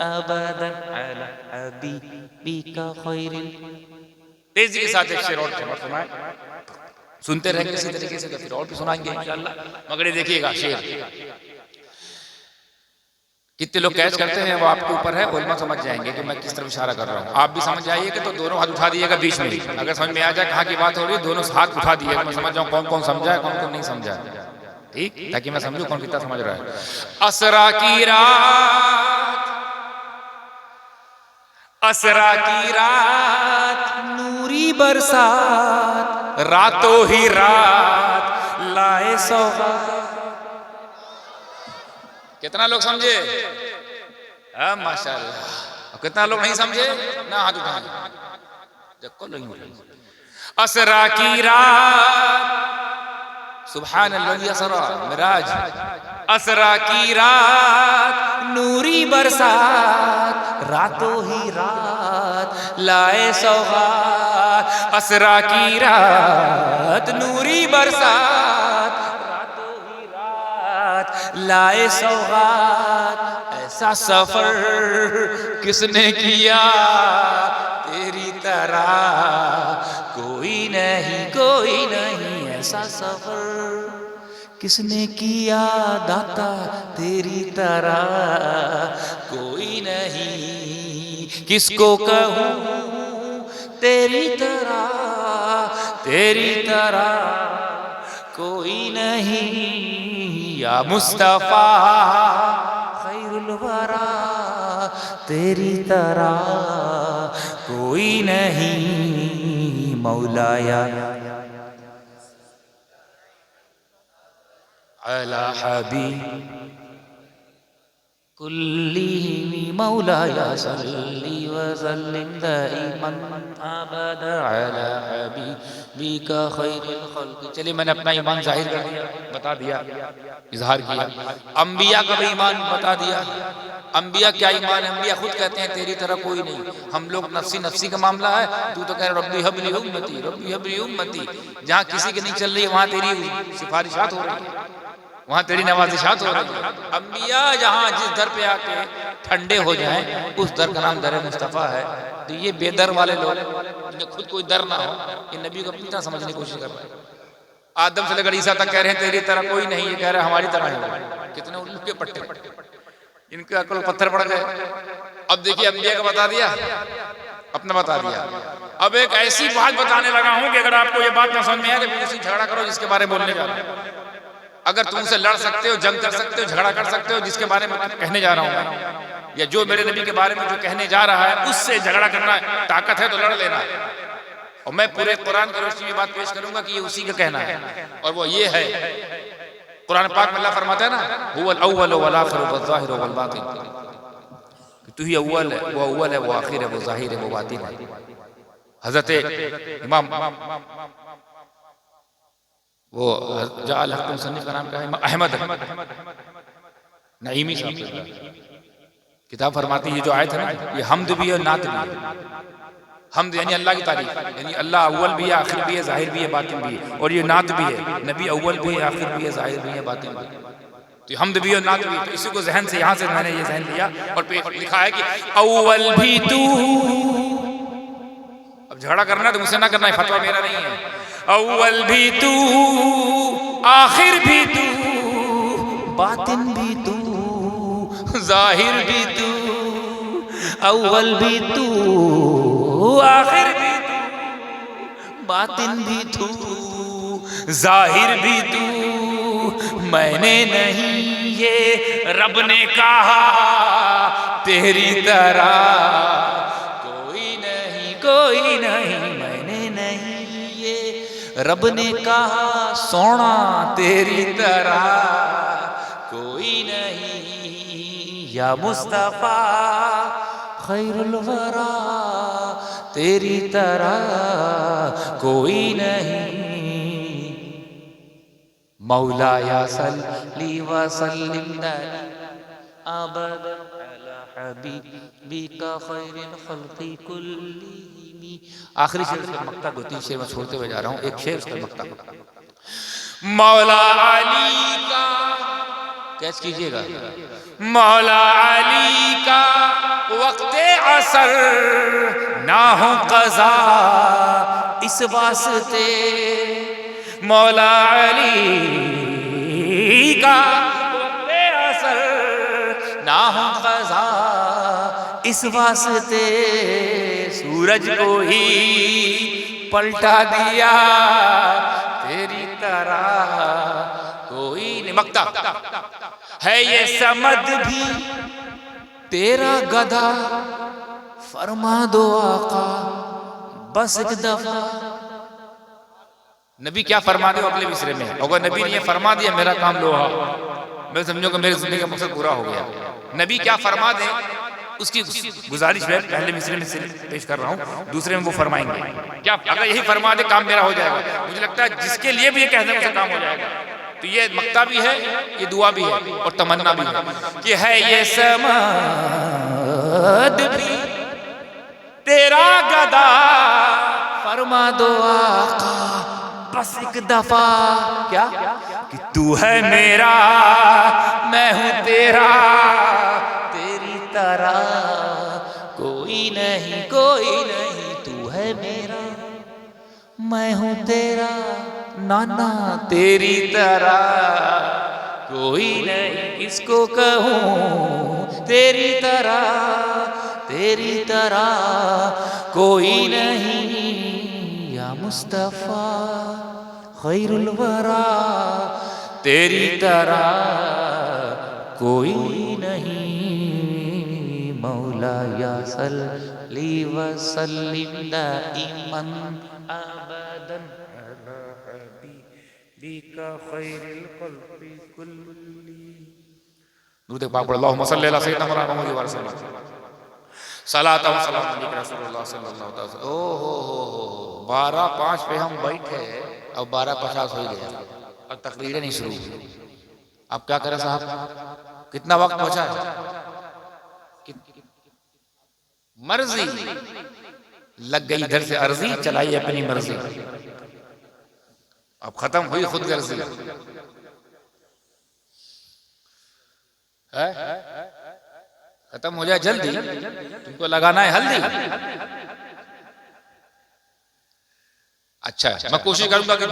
अबदन अला हबीबिका खैरिल। तेजी के साथ एक शेर और सुनाए, सुनते रहेंगे इसी तरीके से, तो फिर और भी सुनाएंगे इंशाअल्लाह। मगर देखिएगा शेर कितने लोग कैच करते हैं वो आपके ऊपर है, उलमा समझ जाएंगे कि मैं किस तरफ इशारा कर रहा हूँ। आप भी समझ जाइए कि तो दोनों हाथ उठा दिएगा बीच में, अगर समझ में आ जाए कहाँ की बात हो रही है दोनों हाथ उठा दिए, मैं समझ जाऊँ कौन कौन समझा है कौन कौन नहीं समझा, ठीक, ताकि मैं समझूं कौन कितना समझ रहा है। असरा की रात नूरी बरसात, रातों ही रात लाए सौगात। कितना लोग समझे? माशाअल्लाह। कितना लोग नहीं समझे ना हाथ उठाएं। असरा की रात, सुभान अल्लाह, असरा मिराज। असरा की रात नूरी बरसात, रातों ही रात लाए सौगात। असरा की रात नूरी बरसात, रातों ही रात लाए सौगात। ऐसा सफर किसने किया तेरी तरह कोई नहीं। ऐसा सफर किसने किया दाता तेरी तरह कोई नहीं। किसको कहूँ तेरी तरह कोई नहीं। या मुस्तफा खैरुल वरा, तेरी तरह कोई नहीं। मौलाया अला हबीब कुल्ली, मौलाया सल्ली व सल्लिम दाइमन अबदा अला हबीबिका खैरिल खल्क। चलिए मैंने अपना ईमान जाहिर कर दिया, बता दिया, इजहार किया। अंबिया का भी ईमान बता दिया। अंबिया क्या ईमान है? अंबिया खुद कहते हैं तेरी तरह कोई नहीं। हम लोग नफ्सी नफ्सी का मामला है, तू तो कह रहा रब्बी हबली उम्मती, रब्बी हबली उम्मती। जहाँ किसी की नहीं चल रही है वहाँ तेरी सिफारिशात हो रही है, वहाँ तेरी नवाजिशात हो रही है। अंबिया जहाँ जिस दर पे आके ठंडे हो जाएं उस दर का नाम दर मुस्तफ़ा है। तो ये बेदर वाले लोग जिन्हें खुद कोई दर ना हो, ये नबी को अपनी तरह समझने की कोशिश कर रहे हैं। आदम से लेकर ईसा तक कह रहे हैं तेरी तरह कोई नहीं, ये कह रहे हैं हमारी तरह है। कितने उल्लू के पट्टे, इनके अकल पत्थर पड़ गए। अब देखिए अंबिया का बता दिया, अपना बता दिया। अब एक ऐसी बात बताने लगा हूं कि अगर आपको ये बात ना समझ में आए तो उसी झगड़ा करो जिसके बारे में बोलने जा रहा हूं। अगर तुम उनसे लड़ सकते हो, जंग कर सकते हो, झगड़ा कर सकते हो, जिसके बारे में कहने जा रहा हूं या जो मेरे नबी के बारे में जो कहने जा रहा है उससे झगड़ा करना ताकत है तो लड़ लेना। और मैं पूरे कुरान की रोशनी में बात पेश करूंगा कि ये उसी का कहना है, और वो ये है कुरान पाक में अल्लाह फरमाता है ना, हुवल अव्वल वल आखिर वल ज़ाहिर वल बातिन। तू ही अव्वल है, वो आखिर है, वो जाहिर है, वो बातिन है। हजरत इमाम वो जाल हक मुसन्निफ का नाम क्या है, अहमद नईमी साहब किताब फरमाती है, जो आयत है ना, ये हमद भी है और नात भी है। हमद यानी अल्लाह की तारीफ, यानी अल्लाह अव्वल भी है, आखिर भी है, जाहिर भी है, बातिन भी है। और ये नात भी है, नबी अव्वल भी है, आखिर भी है, जाहिर भी है, बातिन भी है। तो हमद भी और नात भी। तो इसी को जहन से, यहाँ से मैंने ये जहन लिया और लिखा है कि अव्वल भी तू। अब झगड़ा करना तो मुझसे ना करना है, फतवा मेरा नहीं है। अव्वल भी तू, आखिर भी तू, बातिन भी तू, जाहिर भी तू। अव्वल भी तू, आखिर भी तू, बातिन भी तू, जाहिर भी तू। मैंने नहीं, ये रब ने कहा, तेरी तरह कोई नहीं, कोई नहीं। मैंने नहीं, ये रब ने कहा, सोना तेरी तरह कोई नहीं। या मुस्तफा खैरुल वरा, तेरी तरह कोई नहीं। मौला या सल्ली व सल्लिम अबदन अला हबीबिका खैरिल खल्क़ि कुल्लिहिम। आखिरी शेर का मक्ता, 2-3 शेर में छोड़ते हुए जा रहा हूँ। एक शेर उसका मक्ता, मौला अली का, कैच कीजिएगा, मौला अली का वक्ते असर ना हो क़ज़ा, इस वास्ते मौला अली का वक्ते असर ना हो क़ज़ा, इस वास्ते सूरज को ही पलटा दिया, तेरी तरह कोई नहीं। मक्ता है ये समद भी तेरा गधा, फरमा दो आका बस एक दफा। नबी क्या फरमा दे अगले मिसरे में, अगर नबी ने फरमा दिया मेरा काम लोहा, मैं समझूंगा मेरे जिंदगी का मकसद पूरा हो गया। नबी क्या फरमा दे उसकी गुजारिश मैं पहले मिसरे में पेश कर रहा हूँ, दूसरे में वो फरमाएंगे क्या, अगर यही फरमा दे काम मेरा हो जाएगा। मुझे लगता है जिसके लिए भी ये कहते हैं काम हो जाएगा। तो ये मक्ता भी है, ये दुआ भी है और तमन्ना भी है कि है ये समद भी तेरा गदा, फरमा दो आका बस एक दफा। क्या कि तू है मेरा, मैं हूं तेरा, तेरी तरह कोई नहीं, कोई नहीं। तू है मेरा, मैं हूं तेरा, नाना तेरी तरह कोई नहीं। इसको कहूं तेरी तरह, तेरी तरह कोई नहीं। या मुस्तफा खैरुल वरा, तेरी तरह कोई नहीं। मौला या सल्ली व सल्लिम दाइमन अबदन अला हबीबिका खैरिल खल्क़ि कुल्ली। दुरूद पाक पढ़ो, अल्लाहुम्मा सल्ली अला सय्यिदिना मुहम्मद व सल्लम सलातो व सलाम अलैका रसूलुल्लाह सल्लल्लाहु अलैहि वसल्लम। ओ हो 12:05 पे हम बैठे और 12:50 हो गया और तकरीरें नहीं शुरू। अब क्या करें साहब, कितना वक्त बचा है? मर्जी लग गई इधर से अर्जी, चलाई अपनी मर्जी। अब खत्म हुई खुद गर्जी। खत्म हो जाए जल्दी, तुमको लगाना है हल्दी। अच्छा, मैं कोशिश करूंगा कि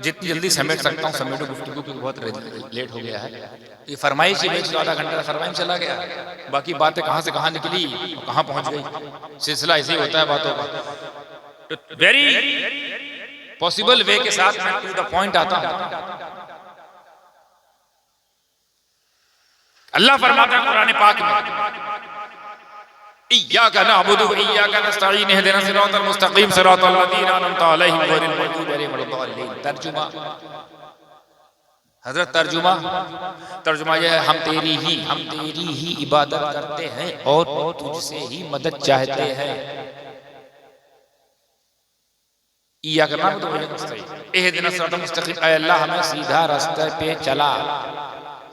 जितनी जल्दी समेट सकता हूँ समेटो गुफ्तगू, क्योंकि बहुत लेट हो गया है। ये फरमाइश ही आधा घंटा फरमाइश चला गया, बाकी बातें कहाँ से कहाँ निकली और कहाँ पहुंच गई। सिलसिला ऐसे ही होता है बातों का। तो वेरी पॉसिबल वे के साथ मैं टू द पॉइंट आता हूँ। अल्लाह फरमाता है कुरान पाक में, इय्याका नअबुदु व इय्याका नस्तईन इहदिना सिरातल मुस्तकीम सिरातल लज़ीना अनअमता अलैहिम गैरिल मग़दूबि अलैहिम वलद्दालिन। तर्जुमा, हजरत तर्जुमा तर्जुमा यह है, हम तेरी ही इबादत करते हैं और तुझसे ही मदद चाहते हैं। या करना तो एहदिना सिरातल मुस्तकीम, ऐ अल्लाह हमें सीधा रास्ते पे चला,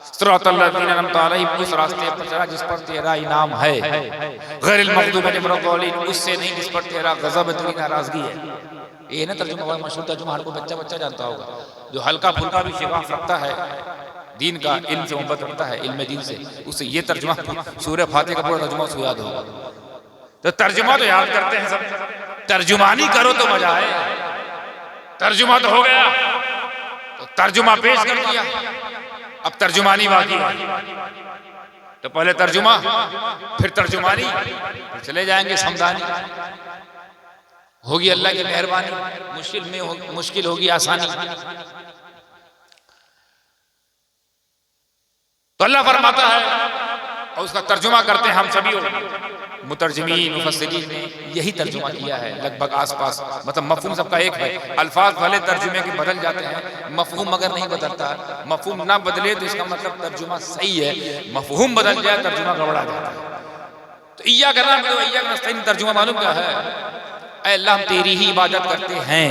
सिरातल लज़ीना अनअमता अलैहिम, उस रास्ते पर चला जिस पर तेरा इनाम है, गैरिल मग़दूबि अलैहिम वलद्दालिन, उससे नहीं जिस पर तेरा गज़ब तेरी नाराजगी है। ये ना तर्जुमा बड़ा मशहूर तर्जुमा, हर को बच्चा जानता होगा, जो हल्का फुल्का भी शिगाफ रखता है दीन का, इल्म से मोहब्बत रखता है, इल्म दीन से, उससे ये तर्जुमा सूरह फातिहा का पूरा तर्जुमा उसको याद होगा। तो तर्जुमा तो याद करते हैं सब, तर्जुमानी करो तो मजा आए। तर्जुमा तो हो गया, तो तर्जुमा पेश कर दिया, अब तर्जुमानी बाकी है। तो पहले तर्जुमा, फिर तर्जुमानी, फिर चले जाएंगे समदानी। होगी अल्लाह की मेहरबानी, मुश्किल होगी आसानी। तो अल्लाह फरमाता है, और उसका तर्जुमा करते हैं हम सभी मुतरजमीन मुफस्सिरीन ने यही तर्जुमा किया है लगभग आसपास, मतलब मफहूम सबका एक है। अल्फाज भले तर्जुमे के बदल जाते हैं, मफहूम अगर नहीं बदलता, मफहूम ना बदले तो इसका मतलब तर्जुमा सही है, मफहूम बदल जाए तर्जुमा गड़बड़ा जाता है। तो इय्याका नअबुदु व इय्याका नस्तईन तर्जुमा मालूम क्या है? ऐ अल्लाह हम तेरी ही इबादत करते हैं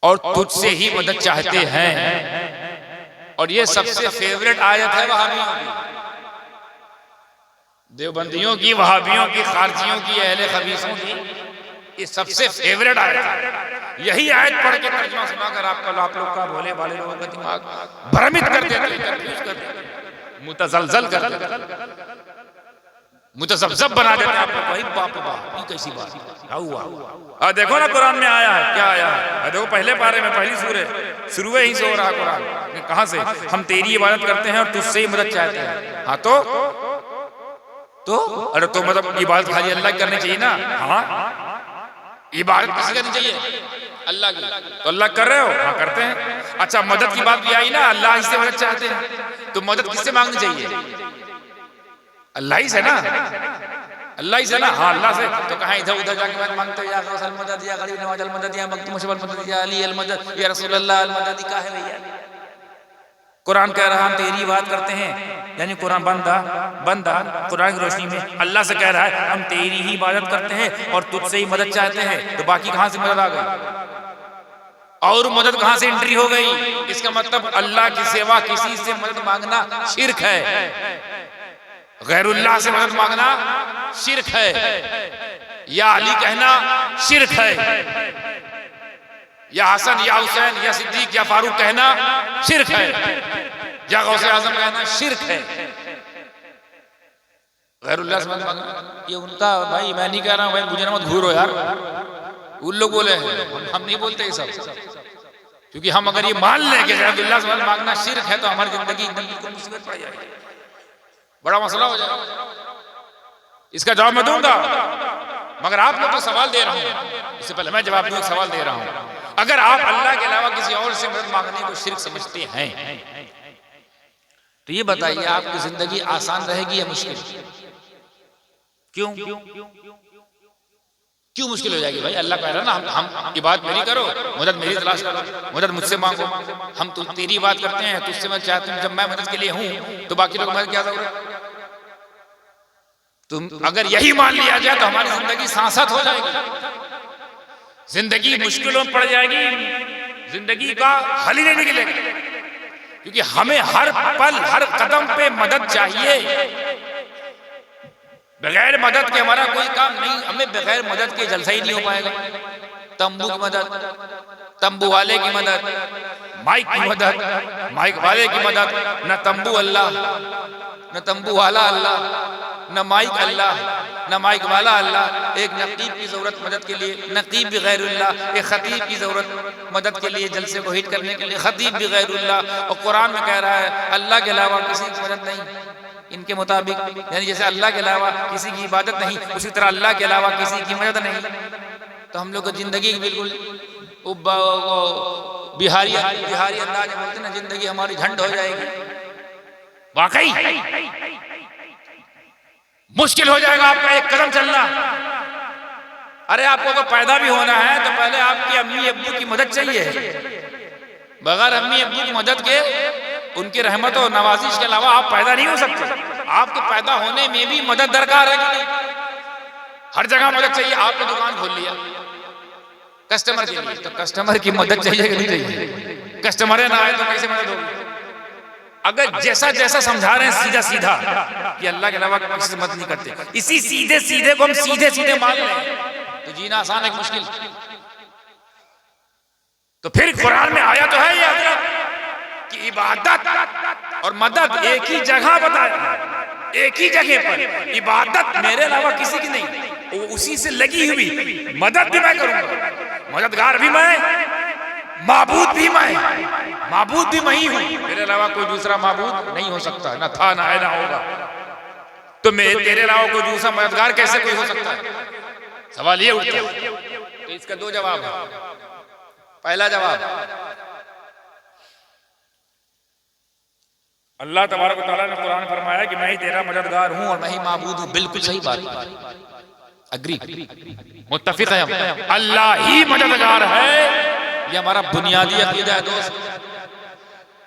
और तुझसे ही मदद चाहते हैं। और ये सबसे फेवरेट आयत है वहाबियों की, देवबंदियों की, वहाबियों की, खारजियों की, अहले खबीसों की, ये सबसे फेवरेट आयत है। यही आयत पढ़ के तर्जुमा सुनाकर आप लोग का भोले भाले लोगों का दिमाग भ्रमित कर देते हैं, कंफ्यूज कर देते हैं, मुतजलजल कर देते हैं, मुतज़ब्ज़ब बना देते हैं आपको। भाई बाप ये कैसी बात, क्या हुआ? देखो ना कुरान में आया है, क्या आया है? देखो पहले पारे में, पहली सूरे शुरू ही से हो रहा कुरान। कहां से? हम तेरी इबादत करते हैं और तुझसे ही मदद चाहते हैं। हाँ तो अरे तो मतलब इबादत खाली अल्लाह की करनी चाहिए ना? हाँ, इबादत किसी करनी चाहिए? अल्लाह की। तो अल्लाह कर रहे हो? हाँ करते हैं। अच्छा मदद की बात भी आई ना, अल्लाह से मदद चाहते हैं, तो मदद किससे मांगनी चाहिए? अल्लाह ही से ना, अल्लाह ही से ना। हाँ अल्लाह से। तो कहाँ इधर उधर जाके मत मांगते, या गौसल मदद, या गरीब नवाज अल मदद, या मखदूम मुशबल मदद, या अली अल मदद, या रसूल अल्लाह अल मदद, का है भैया? कुरान कह रहा है हम तेरी बात करते हैं, यानी कुरान बंदा कुरान की रोशनी में अल्लाह से कह रहा है हम तेरी ही इबादत करते हैं और तुझसे ही मदद चाहते हैं। तो बाकी कहां से मदद आ गई और मदद कहां से एंट्री हो गई? इसका मतलब अल्लाह की सेवा किसी से मदद मांगना शिर्क है, गैरुल्लाह से मदद मांगना शिर्क है, या अली कहना शिर्क है, या हसन या हुसैन या सिद्दीक या फारूक कहना शिर्क है, या गौसे आजम कहना शिर्क है। गैरुल्लाह से मदद मांगना ये उनका, भाई मैं नहीं कह रहा हूं, भाई मुझे ना मत घूरो यार, उन लोग बोले हैं, हम नहीं बोलते ये सब। क्योंकि हम अगर ये मान लें कि गैरुल्लाह से मदद मांगना शिर्क है तो हमारी जिंदगी बिल्कुल मुसीबत पड़ जाएगी, बड़ा मसला हो जाएगा। इसका जवाब मैं दूंगा, मगर आप लोग तो सवाल दे रहा हूं, इससे पहले मैं जवाब दूं, सवाल दे रहा हूं। अगर आप अल्लाह के अलावा किसी और से मदद मांगने को शिर्क समझते हैं तो ये बताइए आपकी जिंदगी आसान रहेगी या मुश्किल? क्यों मुश्किल हो जाएगी? भाई अल्लाह कह रहा है ना हम इबादत मेरी करो, मदद मेरी तलाश करो, मदद मुझसे मांगो, हम तो तेरी बात करते हैं, तुझसे मदद चाहते हैं। जब मैं मदद के लिए हूं तो बाकी लोग मदद क्या जरूरत? तुम अगर यही मान लिया जाए तो हमारी जिंदगी सांसत हो जाएगी, जिंदगी मुश्किलों में पड़ जाएगी, जिंदगी का हल ही नहीं निकलेगा। क्योंकि हमें हर पल हर कदम पे मदद चाहिए, बगैर मदद के हमारा कोई काम नहीं, हमें बगैर मदद के जलसा ही नहीं हो पाएगा। तंबू की मदद, तंबू वाले की मदद, माइक की मदद, माइक वाले की मदद, न तंबू अल्लाह, न तंबू वाला अल्लाह, न माइक अल्लाह, न माइक वाला अल्लाह। एक नकीब की जरूरत मदद के लिए, नकीब भी गैरुल्लाह। एक खतीब की जरूरत मदद के लिए, जलसे को हिट करने के लिए, खतीब भी गैरुल्लाह। और कुरान में कह रहा है अल्लाह के अलावा किसी की मदद नहीं, इनके मुताबिक, यानी जैसे अल्लाह के अलावा किसी की इबादत नहीं, उसी तरह अल्लाह के अलावा किसी की मदद नहीं। तो हम लोग को जिंदगी बिल्कुल बिहारी अंदाज में बोलते ना, जिंदगी हमारी झंड हो जाएगी। वाकई मुश्किल हो जाएगा आपका एक कदम चलना। अरे आपको अगर पैदा भी होना है तो पहले आपके अम्मी अब्बू की मदद चाहिए, बगैर अम्मी अब्बू की मदद के, उनकी रहमत और नवाजिश के अलावा आप पैदा नहीं हो सकते। आपके पैदा होने में भी मदद दरकार है कि नहीं? हर जगह मदद चाहिए। आपने दुकान खोल लिया कस्टमर के लिए, तो कस्टमर की मदद चाहिए कि नहीं चाहिए? कस्टमर ना आए तो कैसे मदद होगी? अगर जैसा जैसा समझा रहे हैं सीधा सीधा कि अल्लाह के अलावा किसी से मदद नहीं करते, इसी सीधे सीधे को हम सीधे सीधे मान लें तो जीना आसान है कि मुश्किल? तो फिर कुरान में आया तो है ये हजरत कि इबादत और मदद एक ही जगह बताया, एक ही जगह पर। इबादत मेरे अलावा किसी की नहीं, वो उसी से लगी हुई। मदद भी मैं करूंगा, मददगार भी मैं, माबूद भी मैं, माबूद भी मैं ही हूं। मेरे अलावा कोई दूसरा माबूद नहीं हो सकता, ना था ना है ना होगा। तो मैं तेरे अलावा कोई दूसरा मददगार कैसे कोई हो सकता है? सवाल ये उठता है। तो इसका दो जवाब है। पहला जवाब, अल्लाह तबारक व तआला ने कुरान में फरमाया कि मैं ही तेरा मददगार हूं और मैं ही माबूद हूं। बिल्कुल सही बात, अग्री, मुत्तफिक है हम। अल्लाह ही मददगार है, ये हमारा बुनियादी अकीदा है दोस्त।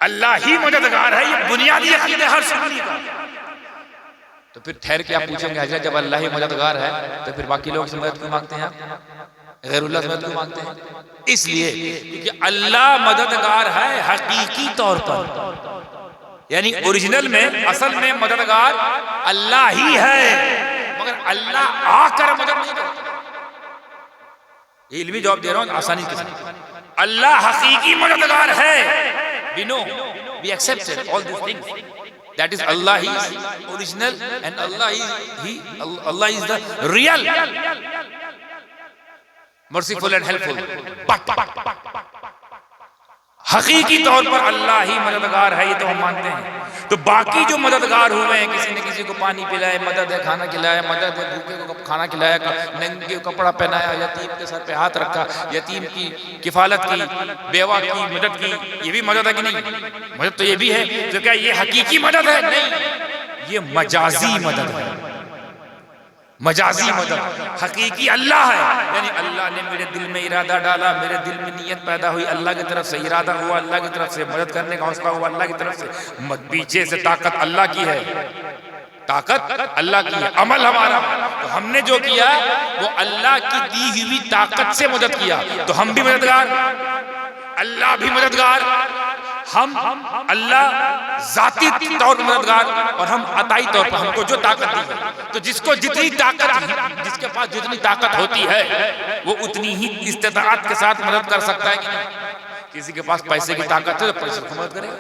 अल्लाह ही मददगार है, ये बुनियादी अकीदा हर सुन्नी का। तो फिर ठहर के आप पूछेंगे हजरत जब अल्लाह ही मददगार है तो फिर बाकी लोग से मदद क्यों मांगते हैं आप? गैरुल्लाह से मदद क्यों मांगते हैं? इसलिए क्योंकि अल्लाह मददगार है हकीकी तौर पर, यानी ओरिजिनल में, असल में मददगार अल्लाह ही है, मगर अल्लाह आकर मदद नहीं करता। इल्मी जवाब दे रहा हूं आसानी के साथ। अल्लाह हकीकी मददगार है, we know, we accepted all these things, that is Allah is original and Allah is the real merciful and helpful, but हकीकी तौर पर अल्लाह ही मददगार है, ये तो हम मानते हैं। तो बाकी जो मददगार हुए हैं, किसी ने किसी को पानी पिलाया, मदद है खाना खिलाया, मदद है भूखे को खाना खिलाया, नंगे को कपड़ा पहनाया, यतीम के सर पे हाथ रखा, यतीम की किफालत की, बेवा की मदद की, ये भी मदद है कि नहीं? मदद तो ये भी है। तो क्या ये हकीकी मदद है? नहीं, ये मजाजी मदद है, मजाजी मदद। हकीकी अल्लाह है, यानी अल्लाह ने मेरे दिल में इरादा डाला, मेरे दिल में नियत पैदा हुई, अल्लाह की तरफ से इरादा हुआ, अल्लाह की तरफ से मदद करने का हौसला हुआ, अल्लाह की तरफ से। पीछे से ताकत अल्लाह की है, ताकत अल्लाह की है, अमल हमारा। तो हमने जो किया वो अल्लाह की दी हुई ताकत से मदद किया, तो हम भी मददगार, अल्लाह भी मददगार, हम अल्लाह जाती तौर पर मददगार और हम अताई तौर पर हमको जो ताकत दी है। तो जिसको जितनी ताकत, जिसके पास जितनी ताकत होती है वो उतनी ही इस्तेताअत के साथ मदद कर सकता है कि नहीं? किसी के पास पैसे की ताकत है तो पैसे की मदद करेगा,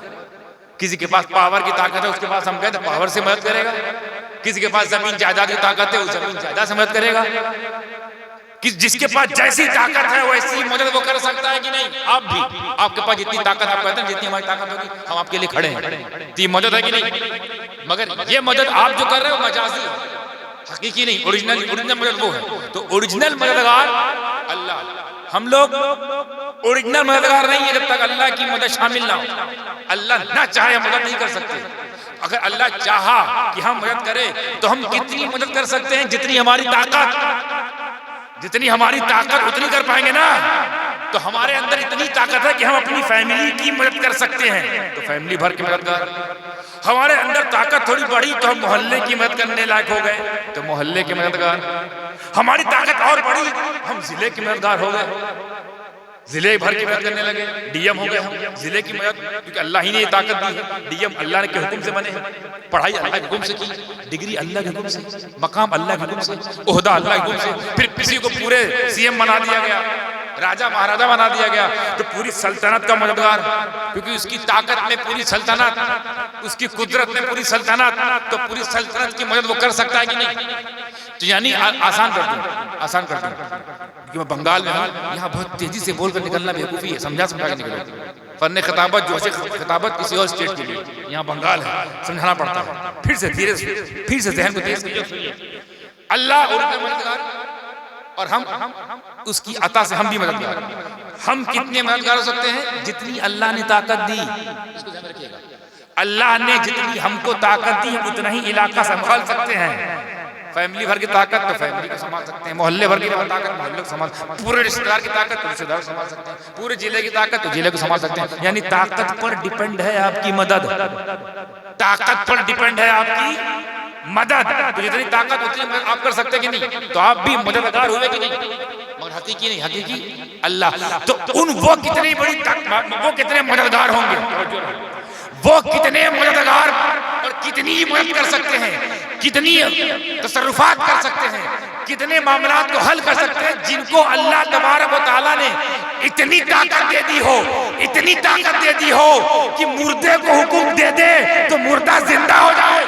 किसी के पास पावर की ताकत है उसके पास हम कहते पावर से मदद करेगा, किसी के पास जमीन जायदाद की ताकत है उस जमीन जायदाद से मदद करेगा। कि जिसके पास जैसी ताकत है वैसी मदद वो कर सकता है कि नहीं? आप भी, आपके पास जितनी ताकत, आप कहते हैं जितनी हमारी ताकत होगी हम आपके लिए खड़े हैं, तो ये मदद है कि नहीं? मगर ये मदद आप जो कर रहे हो मजाजी है, हकीकी नहीं, ओरिजिनल। ओरिजिनल मदद वो है। तो ओरिजिनल मददगार अल्लाह। हम लोग ओरिजिनल मददगार नहीं है जब तक अल्लाह की मदद शामिल ना हो। अल्लाह ना चाहे हम मदद नहीं कर सकते। अगर अल्लाह चाहा कि हम मदद करें तो हम कितनी मदद कर सकते हैं? जितनी हमारी ताकत, जितनी हमारी ताकत उतनी कर पाएंगे ना। तो हमारे अंदर इतनी ताकत है कि हम अपनी फैमिली की मदद कर सकते हैं, तो फैमिली भर के मददगार। हमारे अंदर ताकत थोड़ी बढ़ी तो हम मोहल्ले की मदद करने लायक हो गए, तो मोहल्ले के मददगार। हमारी ताकत और बढ़ी, हम जिले के मददगार हो गए, जिले भर की मदद करने लगे, डीएम हो गए हम, जिले की मदद, क्योंकि अल्लाह ही ने ये ताकत दी है। डीएम अल्लाह के हुक्म से बने, पढ़ाई अल्लाह के हुक्म से की, डिग्री अल्लाह के हुक्म से, मकाम अल्लाह के हुक्म से, ओहदा अल्लाह के हुक्म से। फिर किसी को पूरे सीएम बना दिया गया, राजा महाराजा बना दिया गया, तो पूरी सल्तनत का मददगार, क्योंकि उसकी ताकत में पूरी सल्तनत, उसकी कुदरत में पूरी सल्तनत, तो पूरी सल्तनत की मदद वो कर सकता है कि नहीं? तो यानी आसान कर दूं, आसान कर दूं, क्योंकि मैं बंगाल में हूँ, यहाँ बहुत तेजी से बोलकर निकलना बेवकूफ़ी है, समझा के निकलो। फन खिताबत जो है खिताबत किसी और स्टेट के लिए, यहाँ बंगाल है, समझाना पड़ता है। फिर से धीरे से, फिर से जहन को तेज कीजिए। अल्लाह और मददगार और हम उसकी अता से हम भी मददगार। हम कितने मददगार हो सकते हैं? जितनी अल्लाह ने ताकत दी, इसको ध्यान रखिएगा। अल्लाह ने जितनी हमको ताकत दी उतना ही इलाका संभाल सकते हैं। फैमिली भर की ताकत तो फैमिली को संभाल सकते हैं, मोहल्ले भर की ताकत मोहल्ले को संभाल, पूरे रिश्तेदार की ताकत तो रिश्तेदार को संभाल सकते हैं, पूरे जिले की ताकत तो जिले को संभाल सकते हैं। यानी ताकत पर डिपेंड है आपकी मदद, ताकत पर डिपेंड है आपकी मदद। तो जितनी ताकत उतनी आप कर सकते कि नहीं, तो आप भी मददगार हुए कि नहीं, मगर हकीकी नहीं, हकीकी अल्लाह। तो वो कितनी बड़ी वो कितने मददगार होंगे, वो कितने मददगार और कितनी मदद कर सकते हैं, कितनी तसर्रुफात कर सकते हैं, कितने मामलात को हल कर सकते हैं, जिनको अल्लाह तबारक व तआला ने इतनी ताकत दे दी हो, इतनी ताकत दे दी हो कि मुर्दे को हुक्म दे दे तो मुर्दा जिंदा हो जाए,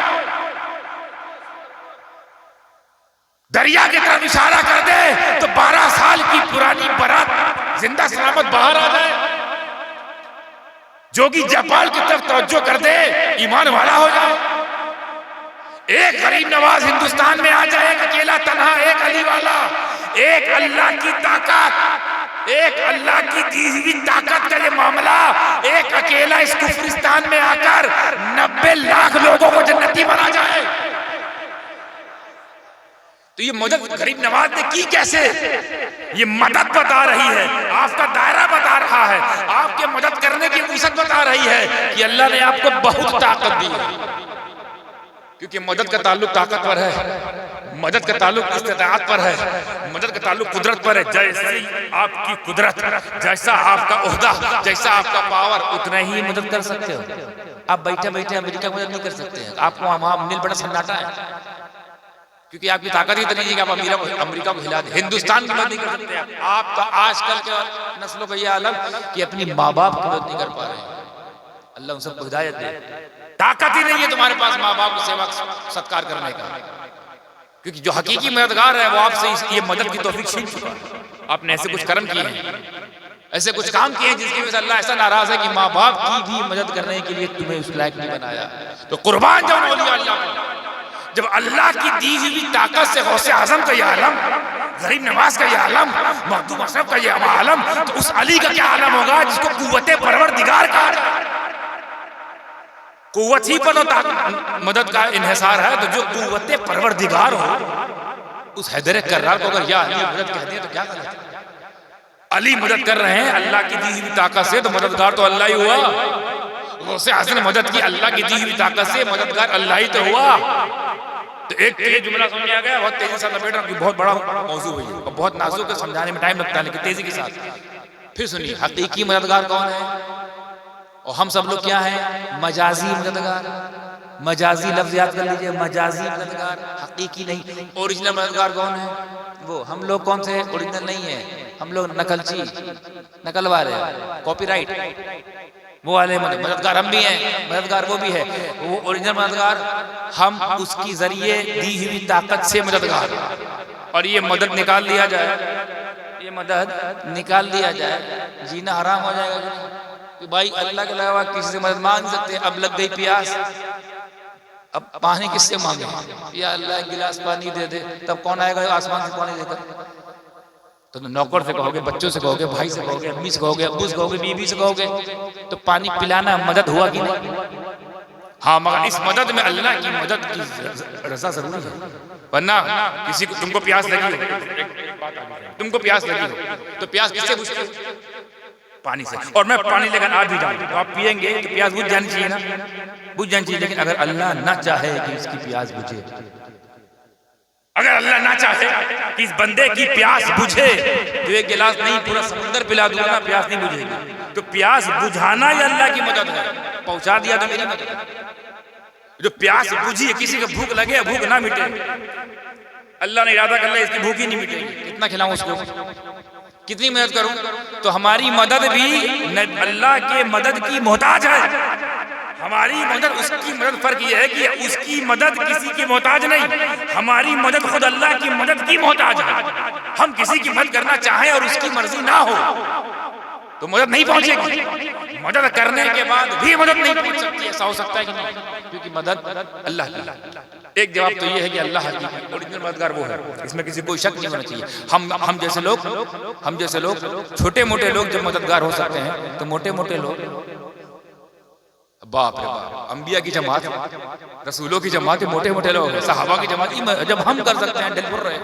दरिया की तरफ इशारा कर दे तो 12 साल की पुरानी बारात जिंदा सलामत बाहर आ जाए, जोगी जयपाल की तरफ तवज्जो कर दे ईमान वाला हो जाए, एक गरीब नवाज हिंदुस्तान में आ जाए, एक अकेला तन्हा, एक अली वाला, एक अल्लाह की ताकत, एक अल्लाह की दी हुई ताकत का ये मामला, एक अकेला इस कुफरिस्तान में आकर 90 लाख लोगों को जन्नती बना जाए। तो ये मदद गरीब नवाज ने की कैसे, ये मदद बता रही है, आपका दायरा बता रहा है, आपके मदद करने की वुसअत बता रही है कि अल्लाह ने आपको बहुत ताकत दी है, क्योंकि मदद का ताल्लुक ताकत पर है, मदद का ताल्लुक इस्तिताअत पर है, मदद का ताल्लुक कुदरत पर है। जैसी आपकी कुदरत, जैसा आपका ओहदा, जैसा आपका पावर, उतना ही मदद कर सकते हो। आप बैठे बैठे अमेरिका की मदद नहीं कर सकते हैं, आपको वहां मिल बड़ा सन्नाटा है, क्योंकि आपकी ताकत ही इतनी है कि आप अमेरिका को हिला दे, हिंदुस्तान की मदद नहीं कर सकते। आप तो आजकल के नस्लों का ये आलम कि अपनी माँ बाप की मदद नहीं कर पा रहे हैं। अल्लाह उन सबको हिदायत दे, ताकत ही नहीं है तुम्हारे पास माँ बाप की सेवा सत्कार करने का, क्योंकि जो हकीकी मददगार है वो आपसे ये मदद की तौफीक छीन चुका है। आपने ऐसे कुछ कर्म किए हैं, ऐसे कुछ काम किए हैं जिसकी वजह से अल्लाह ऐसा नाराज है कि माँ बाप की भी मदद करने के लिए तुम्हें उस लायक नहीं बनाया। तो कुर्बान जाओ औलिया अल्लाह पर। जब अल्लाह की दी हुई ताकत से गौसे आजम का ये आलम, गरीब नवाज का ये आलम, मखदूम अशरफ का ये आलम, तो उस अली का क्या आलम होगा जिसको कुव्वते परवरदिगार कहा जाए। कुव्वत ही पर मदद का इन्हिसार है, तो जो कुव्वते परवरदिगार हो उस हैदर कर्रार को अगर या अली मदद कह दिया तो क्या गलत है। अली मदद कर रहे हैं अल्लाह की दी हुई ताकत से, तो मददगार तो अल्लाह ही हुआ। गौसे आजम ने मदद की अल्लाह की दी हुई ताकत से, मददगार अल्लाह ही तो हुआ। तो एक जुमला समझ आ गया, बहुत तेजी से लपेट रहा, बहुत बड़ा मौजू है और बहुत नाजुक है, समझाने में टाइम लगता है, लेकिन तेजी के साथ फिर सुनिए। हकीकी मददगार कौन है और हम सब लोग क्या हैं? मजाजी मददगार। मजाजी लफ्ज याद कर लीजिए, मजाजी मददगार, हकीकी नहीं। ओरिजिनल मददगार कौन है? वो हम लोग कौन से ओरिजिनल नहीं है, हम लोग नकलची, नकल वाले, कॉपीराइट वो वाले मददगार हम भी हैं, मददगार वो भी है। वो ओरिजिनल मददगार हम उसकी जरिए दी हुई ताकत से मददगार। और ये मदद निकाल लिया जाए, ये मदद निकाल दिया जाए, जीना हराम हो जाएगा कि भाई अल्लाह के अलावा किसी से मदद मांग सकते। अब लग गई प्यास, अब पानी किससे मांगे? या अल्लाह एक गिलास पानी दे दे, तब कौन आएगा आसमान से पानी देकर? तो नौकर से कहोगे, बच्चों से कहोगे, भाई से कहोगे, अम्मी से कहोगे, अब्बू से कहोगे, बीबी से कहोगे, तो पानी पिलाना मदद हुआ कि नहीं? हाँ, मगर इस मदद में अल्लाह की मदद की रजा जरूरी है, वरना किसी को तुमको प्यास लगी हो, तुमको प्यास लगी हो तो प्यास किससे बुझती है? पानी से। और मैं पानी लेकर आ भी जाऊं तो आप पियेंगे तो प्यास बुझ जानी चाहिए ना, बुझ जानी चाहिए। लेकिन अगर अल्लाह ना चाहे कि इसकी प्यास बुझे, अगर अल्लाह ना चाहे कि इस बंदे की प्यास बुझे, तो एक गिलास नहीं पूरा समुद्र पिला दूंगा ना, प्यास नहीं बुझेगी। तो प्यास बुझाना ही अल्लाह की मदद है, पहुंचा दिया तो मेरी मदद है। जो प्यास बुझी है, किसी को भूख लगे, भूख ना मिटे, अल्लाह ने इरादा कर लिया इसकी भूख ही नहीं मिटेगी, कितना खिलाऊं उसको, कितनी मदद करूं? तो हमारी मदद भी अल्लाह के मदद की मोहताज है। हमारी मदद उसकी मदद, फर्क यह है कि उसकी मदद किसी की मोहताज नहीं, हमारी मदद खुद अल्लाह की मदद की मोहताज है। हम किसी की मदद करना चाहें और उसकी मर्जी ना हो तो मदद नहीं पहुंचेगी। मदद करने के बाद भी मदद नहीं पहुंच सकती। ऐसा हो सकता है कि नहीं? क्योंकि मदद अल्लाह की। एक जवाब तो ये है कि अल्लाह की ओरिजिनल मददगार वो है, इसमें किसी कोई शक नहीं होना चाहिए। हम जैसे लोग छोटे मोटे लोग जब मददगार हो सकते हैं, तो मोटे मोटे लोग बाप रे बाप, अंबिया की जमात, रसूलों की जमात, मोटे मोटे लोग, सहाबा की जमात, जब हम कर सकते हैं दिल रहे,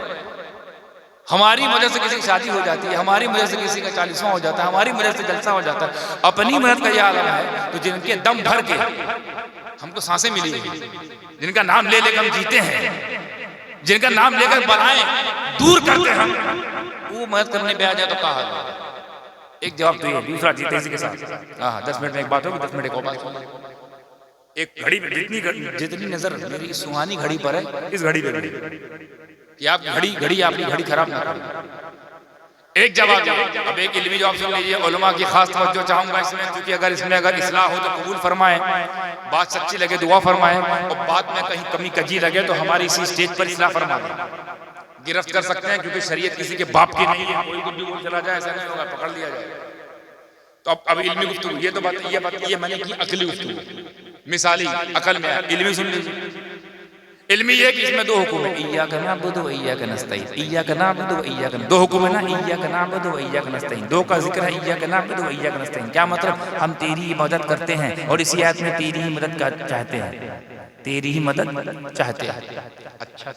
हमारी मदद से किसी की शादी हो जाती है, हमारी मदद से किसी का 40वां हो जाता है, हमारी मदद से जलसा हो जाता है, अपनी मदद का यह आलम है। तो जिनके दम भर के हमको सांसें मिली, जिनका नाम ले लेकर हम जीते हैं, जिनका नाम लेकर बनाए दूर करते हम, वो मदद करने पे आ जाए तो कहा हाल। एक जवाब तो ये, दूसरा जीते इसी के साथ। हाँ, 10 मिनट में एक बात होगी, 10 मिनट एक और बात। एक घड़ी में जितनी नजर मेरी सुहानी घड़ी पर है, इस घड़ी पे कि आप घड़ी आपकी घड़ी खराब ना करें। एक जवाब। अब एक इल्मी जवाब सुन लीजिए, उलमा की खास तवज्जो चाहूंगा इसमें, क्योंकि अगर इस्लाह हो तो कबूल फरमाए, बात सच्ची लगे दुआ फरमाए, और बात में कहीं कमी कजी लगे तो हमारी इसी स्टेज पर इस्लाह फरमा दें। गिरफ्त कर सकते हैं, क्योंकि शरीयत किसी के बाप की नहीं है, कोई कुछ भी बोल चला जाए ऐसा नहीं होगा, पकड़ लिया जाए। तो अब इल्मी गुफ्तगू, ये तो बात ये मैंने की अकली गुफ्तगू, मिसाली अकल में। इल्मी सुन लीजिए, इल्मी ये कि इसमें दो हुक्म है, इय्याका नअबुदु व इय्याका नस्तईन। इय्याका नअबुदु व इय्याका, दो हुक्म है ना, इय्याका नअबुदु व इय्याका नस्तईन, दो का जिक्र है, इय्याका नअबुदु व इय्याका नस्तईन। क्या मतलब? हम तेरी ही मदद करते हैं, और इसी आयत में तेरी ही मदद चाहते हैं, तेरी ही मदद चाहते हैं। अच्छा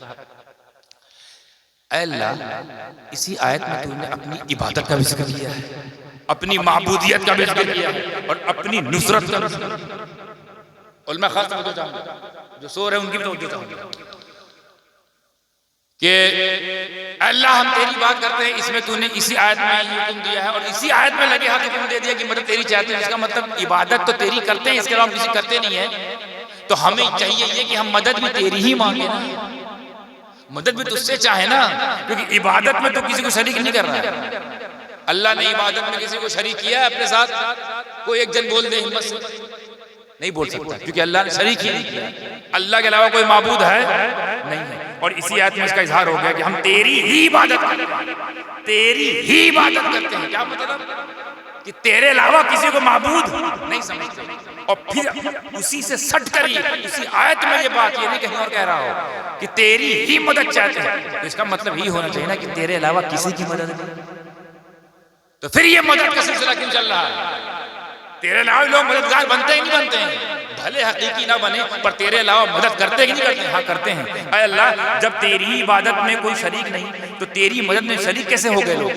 अल्लाह, इसी आयत में तूने अपनी इबादत का भी जिक्र किया है, अपनी माबूदियत का भी जिक्र किया है, और अपनी नुसरत का भी जिक्र। उलमा खास तवज्जो चाहूंगा, जो सो रहे उनकी भी तवज्जो चाहूंगा कि अल्लाह हम तेरी बात करते हैं, इसमें तूने इसी आयत में ये हुक्म दिया है, और इसी आयत में लगे हाथ हुक्म दे दिया कि मदद तेरी चाहते हैं। इसका मतलब इबादत तो तेरी करते हैं, इसके अलावा हम किसी करते नहीं है। तो हमें चाहिए ये कि हम मदद भी तेरी ही मांगे ना, मदद भी तुझसे चाहे ना, क्योंकि इबादत में तो किसी को शरीक नहीं कर रहा है। अल्लाह ने इबादत में किसी को शरीक किया है अपने साथ? कोई एक जन बोल दे हिम्मत से, नहीं बोल सकता, क्योंकि अल्लाह ने शरीक ही नहीं किया। अल्लाह के अलावा कोई माबूद है नहीं है। और इसी आयत में इसका इजहार हो गया कि हम तेरी ही इबादत करते हैं, तेरी ही इबादत करते हैं। क्या मतलब? कि तेरे अलावा किसी को माबूद नहीं समझते। और फिर उसी से सट करी, उसी आयत में ये बात, ये नहीं कहीं और कह रहा हो कि तेरी ही मदद चाहते हैं, तो इसका मतलब ही होना चाहिए ना कि तेरे अलावा किसी की मदद नहीं। तो फिर ये मदद का सिलसिला क्यों चल रहा है? तेरे अलावा लोग मददगार बनते ही नहीं बनते हैं, भले हकीकी ना बने, पर तेरे अलावा मदद करते ही नहीं करते। हाँ करते हैं। अरे अल्लाह, जब तेरी इबादत में कोई शरीक नहीं, तो तेरी मदद में शरीक कैसे हो गए लोग?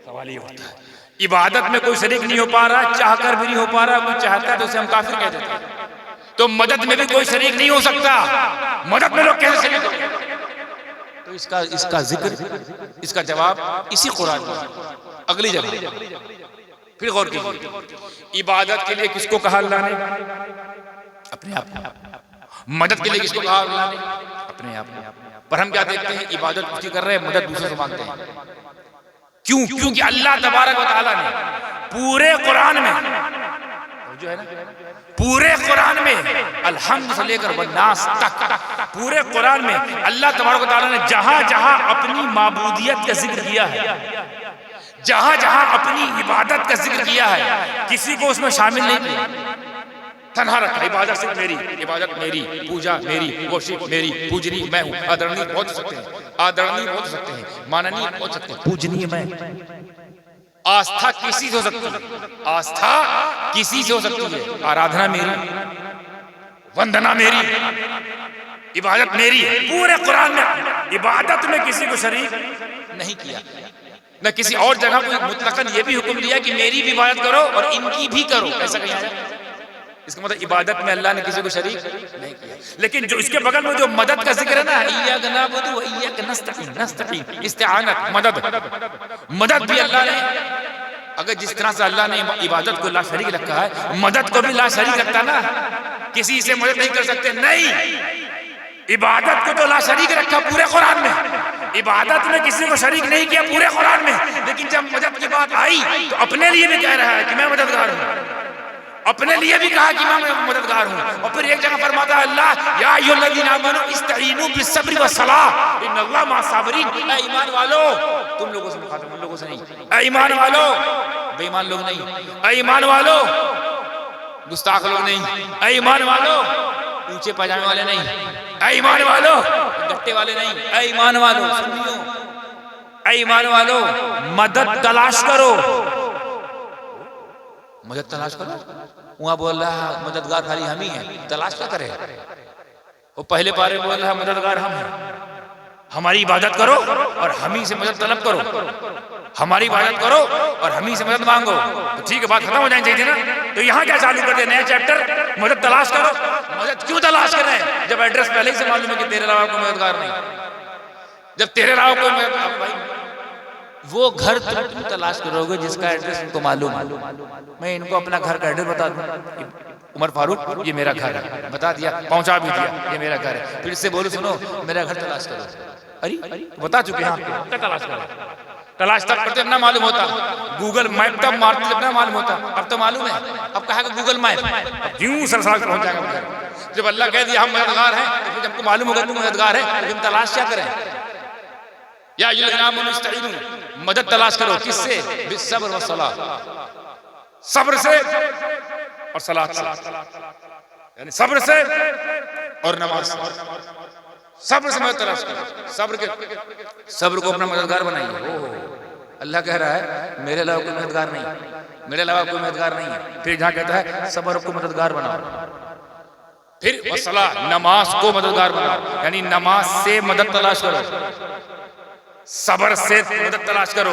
सवाल ये होता है। इबादत में कोई शरीक नहीं हो पा रहा, चाहकर भी नहीं हो पा रहा, कोई चाहता है तो उसे हम काफिर कह देते हैं। तो मदद में भी कोई शरीक नहीं हो सकता, मदद में लोग कैसे शरीक होंगे? तो इसका जिक्र, इसका जवाब इसी कुरान में अगली जगह। फिर गौर कीजिए, इबादत के लिए किसको कहा अल्लाह ने? अपने आप को। मदद के लिए किसको कहा अल्लाह ने? अपने आप को। पर हम क्या देखते हैं, इबादत उसकी कर रहे हैं, मदद दूसरे से मांगते हैं। क्यों? क्योंकि अल्लाह तबारक व तआला ने पूरे कुरान में, जो है ना, पूरे कुरान में अलहम्द से लेकर वन्नास तक, पूरे कुरान में अल्लाह तबारक व तआला ने जहां जहां अपनी माबूदियत का जिक्र किया है, जहां जहां अपनी इबादत का जिक्र किया है, किसी को उसमें शामिल नहीं किया, तन्हा रखा। इबादत सिर्फ मेरी, इबादत मेरी, पूजा मेरी, वर्शिप मेरी, पूजनी मैं हूं। आदरणीय पहुंच सकते हैं, आदरणीय पहुंच सकते हैं, माननीय पहुंच सकते हैं, पूजनीय मैं। आस्था किसी से हो सकती है, आस्था किसी से हो सकती है, आराधना मेरी, वंदना मेरी, इबादत मेरी है। पूरे कुरान में इबादत में किसी को शरीक नहीं किया, न किसी और जगह कोई मुतलकन ये भी हुक्म दिया कि मेरी भी इबादत करो और इनकी भी करो, ऐसा कहीं आया? इसका मतलब इबादत में अल्लाह ने किसी को शरीक नहीं किया। लेकिन जो इसके बगल में जो मदद का जिक्र है ना, इय्याका नअबुदु व इय्याका नस्तईन, इस्तिआनत, मदद भी अल्लाह ने, अगर जिस तरह से अल्लाह ने इबादत को ला शरीक रखा है, मदद को भी ला शरीक रखता ना। किसी से मदद नहीं कर सकते, नहीं, इबादत को तो ला शरीक रखा पूरे कुरान में, इबादत में किसी को शरीक नहीं किया पूरे कुरान में। लेकिन जब मदद की बात आई तो अपने लिए भी कह रहा है कि मैं मददगार हूं, अपने लिए भी कहा कि मैं मददगार हूं। और फिर एक जगह फरमाता है अल्लाह, या अय्युहल्लज़ीना आमनू इस्तईनू बिस्सब्रि वस्सलाह इन्नल्लाहा मअस-साबिरीन। ऐ ईमान वालो, तुम लोगों से मुखातिब, उन लोगों से नहीं। ऐ ईमान वालो, बेईमान लोग नहीं। ऐ ईमान वालो, गुस्ताख लोग नहीं। ऐ ईमान वालो, ऊंचे पजामे वाले नहीं। ऐ ईमान वालो, गट्टे वाले नहीं। ऐ ईमान वालो, सुनियो, ऐ ईमान वालो, मदद तलाश करो, मदद तलाश करो। वहां बोल रहा है मददगार खाली हम ही हैं, तलाश क्या करे? वो पहले पारे बोल रहा है मददगार हम हैं, हमारी इबादत करो और हम ही से मदद तलब करो, हमारी इबादत करो और हम ही से मदद मांगो। तो ठीक है, बात खत्म हो जानी चाहिए थी ना। तो यहाँ क्या चालू कर दिया नया चैप्टर, मदद तलाश करो। मदद क्यों तलाश कर रहे हैं जब एड्रेस पहले ही से मालूम है कि तेरे अलावा कोई मददगार नहीं। जब तेरे अलावा कोई मदद, भाई वो घर तुम तलाश करोगे जिसका एड्रेस तुमको मालूम है। मैं इनको अपना घर का एड्रेस बता दूं, उमर फारूक ये मेरा घर है, बता दिया, पहुंचा भी दिया, ये मेरा घर है। फिर इससे बोलो सुनो मेरा घर तलाश करो, अरे बता चुके हैं आपको, तलाश करो। तलाश तब करते अपना मालूम होता, गूगल मैप तब मारते अपना मालूम होता। अब तो मालूम है, अब कहा गूगल मैप यूं सरसार पहुंच जाएगा। जब अल्लाह कह दिया हम मददगार हैं, तो फिर जब मालूम होगा तुम मददगार है, तो हम तलाश क्या करें? या मदद तलाश करो किससे? बिस्सब्र व सलाह, सब्र से और सलाह से, यानी सब्र से और नमाज से। सब्र से मदद तलाश करो, सब्र को अपना मददगार बनाइए। अल्लाह कह रहा है मेरे अलावा कोई मददगार नहीं, मेरे अलावा कोई मददगार नहीं है। फिर जहां कहता है सब्र को मददगार बनाओ, फिर वो सलाह नमाज को मददगार बनाओ, यानी नमाज से मदद तलाश करो, सब्र से मदद तलाश करो।